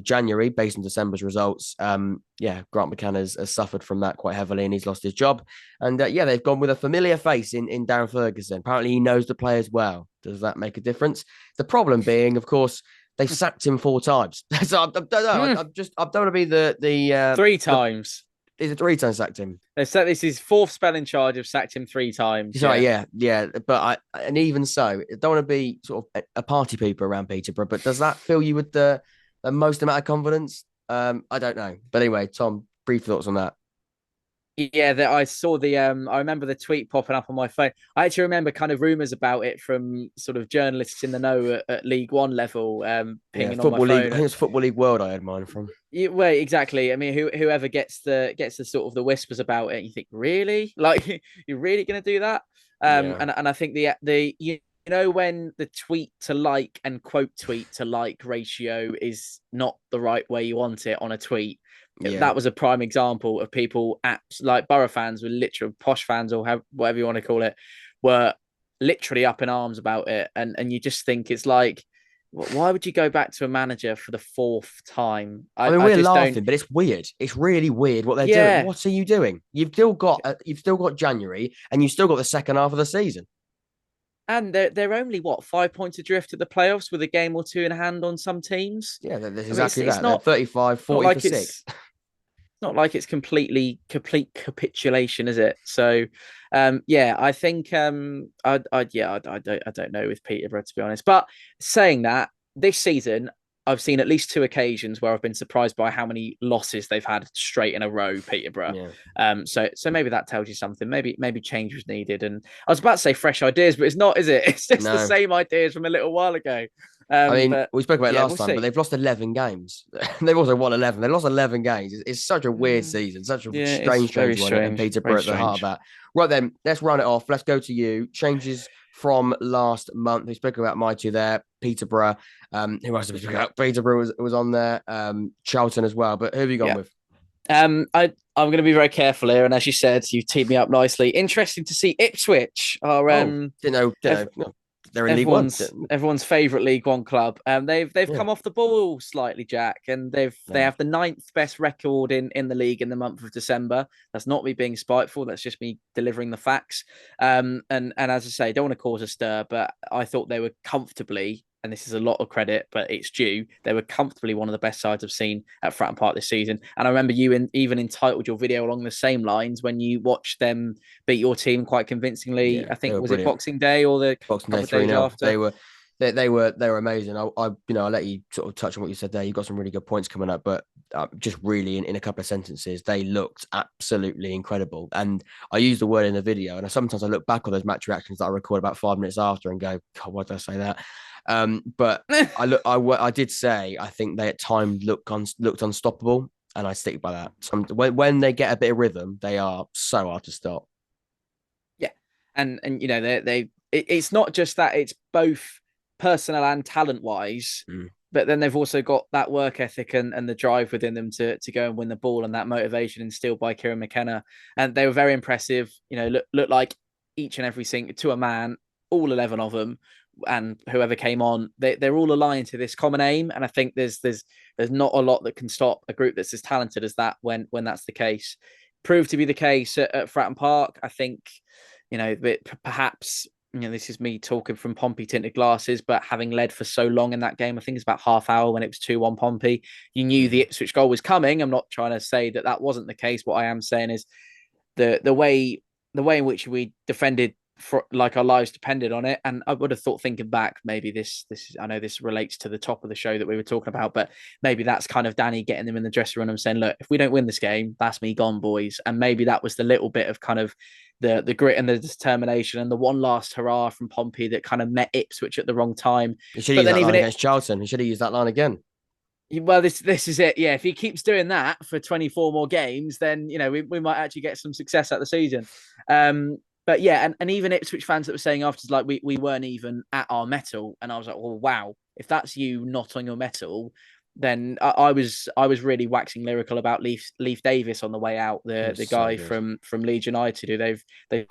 January, based on December's results, Grant McCann has suffered from that quite heavily and he's lost his job. And they've gone with a familiar face in Darren Ferguson. Apparently he knows the players well. Does that make a difference? The problem being, of course, they sacked him 4 times. So I don't know. I don't want to be the 3 times. Is it 3 times sacked him? They said this is fourth spell in charge of sacked him 3 times. Sorry, yeah. But and even so, I don't want to be sort of a party pooper around Peterborough, but does that fill you with the most amount of confidence? I don't know. But anyway, Tom, brief thoughts on that. Yeah, that I saw the I remember the tweet popping up on my phone. I actually remember kind of rumors about it from sort of journalists in the know at League One level, Yeah, pinging on my Football League. I phone. think it's Football League World I had mine from. Well, exactly. I mean, whoever gets the sort of the whispers about it, you think, really? Like, you're really going to do that? Yeah. And I think the you know when the tweet to like and quote tweet to like ratio is not the right way you want it on a tweet. Yeah. That was a prime example of people like Borough fans were literally posh fans or whatever you want to call it were literally up in arms about it, and you just think it's like, why would you go back to a manager for the fourth time? I mean, we're laughing, but it's weird. It's really weird what they're doing. What are you doing? You've still got January, and you've still got the second half of the season. And they're only 5 points adrift at the playoffs with a game or two in hand on some teams. Yeah, that's exactly that. It's not 35, 40 like for 6. Not like it's complete capitulation, is it? So, yeah, I think I don't know with Peterborough, to be honest. But saying that, this season I've seen at least 2 occasions where I've been surprised by how many losses they've had straight in a row, Peterborough. Yeah. So maybe that tells you something. Maybe change was needed. And I was about to say fresh ideas, but it's not, is it? It's just the same ideas from a little while ago. I mean, we spoke about it last time, but they've lost 11 games. They've also won 11. They lost 11 games. It's such a weird season, such a strange one. And Peterborough at the heart of that. Right then, let's run it off. Let's go to you. Changes from last month. We spoke about my two there. Peterborough. Who else did we speak about? Peterborough was on there. Charlton as well. But who have you gone with? I'm going to be very careful here, and as you said, you teed me up nicely. Interesting to see Ipswich are didn't know. They're in League One. Everyone's favourite League One club. They've come off the ball slightly, Jack, and they have the 9th best record in the league in the month of December. That's not me being spiteful. That's just me delivering the facts. And as I say, I don't want to cause a stir, but I thought they were comfortably, and this is a lot of credit, but it's due, they were comfortably one of the best sides I've seen at Fratton Park this season. And I remember you even entitled your video along the same lines when you watched them beat your team quite convincingly. Yeah, I think, was it Boxing Day or the Boxing Day 3-0 after? They were amazing. I'll let you sort of touch on what you said there. You've got some really good points coming up, but just really in a couple of sentences, they looked absolutely incredible. And I used the word in the video, and sometimes I look back on those match reactions that I record about 5 minutes after and go, God, why did I say that? But I did say I think they at times looked unstoppable, and I stick by that. When they get a bit of rhythm, they are so hard to stop. Yeah, and it's not just that; it's both personnel and talent wise. But then they've also got that work ethic and the drive within them to go and win the ball, and that motivation instilled by Kieran McKenna. And they were very impressive. Look like each and every single to a man, all 11 of them. And whoever came on, they're all aligned to this common aim. And I think there's not a lot that can stop a group that's as talented as that when that's the case. Proved to be the case at Fratton Park. I think, perhaps, this is me talking from Pompey tinted glasses, but having led for so long in that game, I think it's about half hour when it was 2-1 Pompey, you knew the Ipswich goal was coming. I'm not trying to say that wasn't the case. What I am saying is the way in which we defended for like our lives depended on it. And I would have thought, thinking back, maybe this is, I know this relates to the top of the show that we were talking about, but maybe that's kind of Danny getting them in the dressing room and saying, look, if we don't win this game, that's me gone, boys. And maybe that was the little bit of kind of the grit and the determination and the one last hurrah from Pompey that kind of met Ipswich at the wrong time. He should have used that line against Charlton. He should have used that line again. Well, this is it. Yeah, if he keeps doing that for 24 more games, then we might actually get some success at the season. But yeah, and even Ipswich fans that were saying afterwards, like, we weren't even at our mettle. And I was like, well, wow, if that's you not on your mettle, then I was really waxing lyrical about Leif Davis on the way out, the guy from Leeds United who they've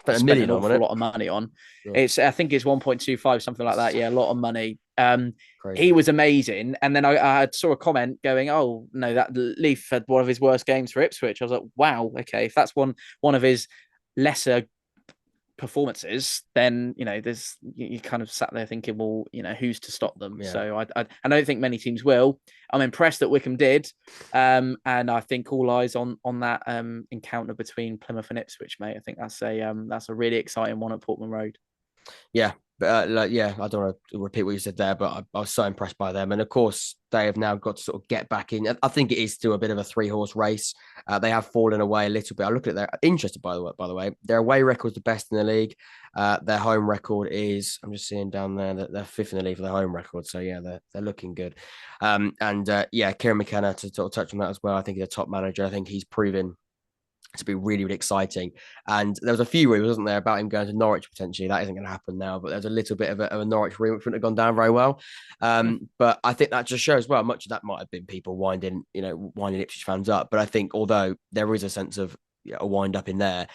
spent an awful lot of money on. Yeah. I think it's 1.25, something like that. Yeah, a lot of money. He was amazing. And then I saw a comment going, oh no, that Leif had one of his worst games for Ipswich. I was like, wow, okay, if that's one of his lesser performances, then there's you kind of sat there thinking, well, who's to stop them? Yeah. So I don't think many teams will. I'm impressed that Wycombe did, and I think all eyes on that encounter between Plymouth and Ipswich, mate. I think that's a really exciting one at Portman Road. Yeah. But I don't want to repeat what you said there, but I was so impressed by them. And of course, they have now got to sort of get back in. I think it is still a bit of a 3-horse race. They have fallen away a little bit. I look at their interested by the way. Their away record is the best in the league. Their home record is, I'm just seeing down there that they're 5th in the league for their home record. So yeah, they're looking good. Kieran McKenna, to sort of touch on that as well. I think he's a top manager. I think he's proven to be really, really exciting. And there was a few rumors, wasn't there, about him going to Norwich potentially. That isn't going to happen now, but there's a little bit of a Norwich rumor, which wouldn't have gone down very well. But I think that just shows, well, much of that might have been people winding Ipswich fans up. But I think although there is a sense of a wind up in there,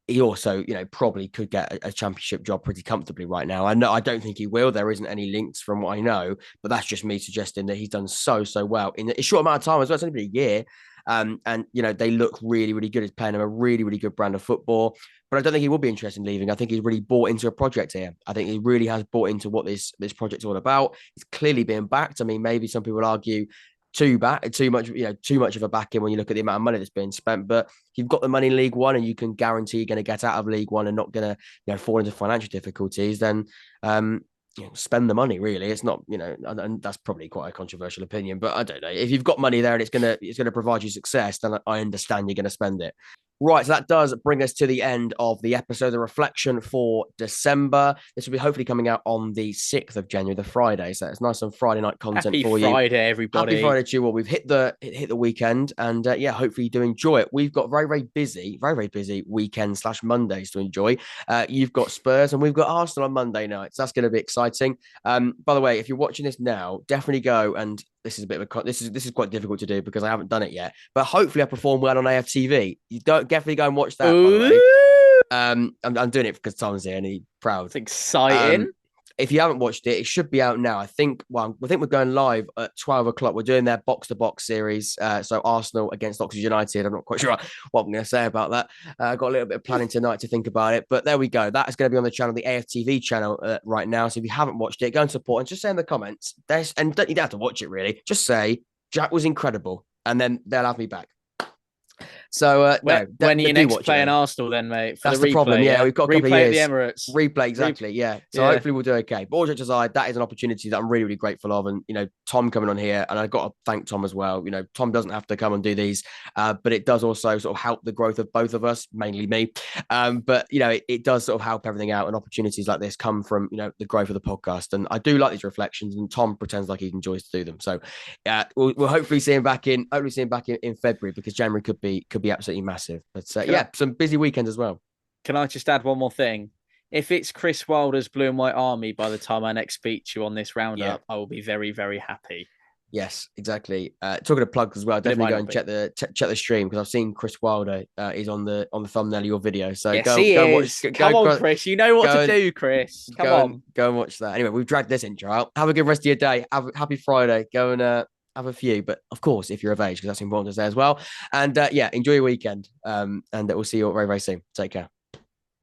he also, probably could get a championship job pretty comfortably right now. I don't think he will. There isn't any links from what I know, but that's just me suggesting that he's done so well in a short amount of time as well. It's only been a year. They look really, really good. He's playing a really, really good brand of football. But I don't think he will be interested in leaving. I think he's really bought into a project here. I think he really has bought into what this project's all about. It's clearly being backed. I mean, maybe some people argue too much of a backing when you look at the amount of money that's being spent. But if you've got the money in League One and you can guarantee you're going to get out of League One and not going to fall into financial difficulties, then spend the money. Really, it's not and that's probably quite a controversial opinion, but I don't know, if you've got money there and it's gonna provide you success, then I understand you're going to spend it. Right, so that does bring us to the end of the episode, the reflection for December. This will be hopefully coming out on the 6th of January, the Friday. So it's nice on Friday night content for you. Happy Friday, everybody. Happy Friday to you all. We've hit the weekend, and hopefully you do enjoy it. We've got very, very busy weekend/Mondays to enjoy. You've got Spurs and we've got Arsenal on Monday nights. That's going to be exciting. By the way, if you're watching this now, definitely go and this is a bit of a this is quite difficult to do because I haven't done it yet. But hopefully I perform well on AFTV. You don't definitely go and watch that. By the way. I'm doing it because Tom's here and he's proud. It's exciting. If you haven't watched it, it should be out now. I think we're going live at 12 o'clock. We're doing their box-to-box series. So Arsenal against Oxford United. I'm not quite sure what I'm going to say about that. I've got a little bit of planning tonight to think about it. But there we go. That is going to be on the channel, the AFTV channel right now. So if you haven't watched it, go and support and just say in the comments. And you don't have to watch it, really. Just say, Jack was incredible. And then they'll have me back. So when are you next playing Arsenal then, mate? That's the problem. Yeah, we've got a couple of years. Replay at the Emirates. Replay, exactly. Yeah. So hopefully we'll do okay. But all jokes aside, that is an opportunity that I'm really, really grateful of. And Tom coming on here, and I've got to thank Tom as well. Tom doesn't have to come and do these, but it does also sort of help the growth of both of us, mainly me. But it does sort of help everything out, and opportunities like this come from the growth of the podcast. And I do like these reflections, and Tom pretends like he enjoys to do them. So we'll hopefully see him back in February, because January could be absolutely massive. But some busy weekends as well. Can I just add one more thing? If it's Chris Wilder's Blue and White Army by the time I next speak to you on this roundup, I will be very, very happy. Yes, exactly. Talking of plugs as well, definitely go and check the stream, because I've seen Chris Wilder is on the thumbnail of your video. So yes, Come on, Chris. You know what to do, Chris. Go and watch that. Anyway, we've dragged this intro out. Have a good rest of your day. Happy Friday. Go and have a few, but of course, if you're of age, because that's important to say as well. And enjoy your weekend. And we'll see you all very, very soon. Take care.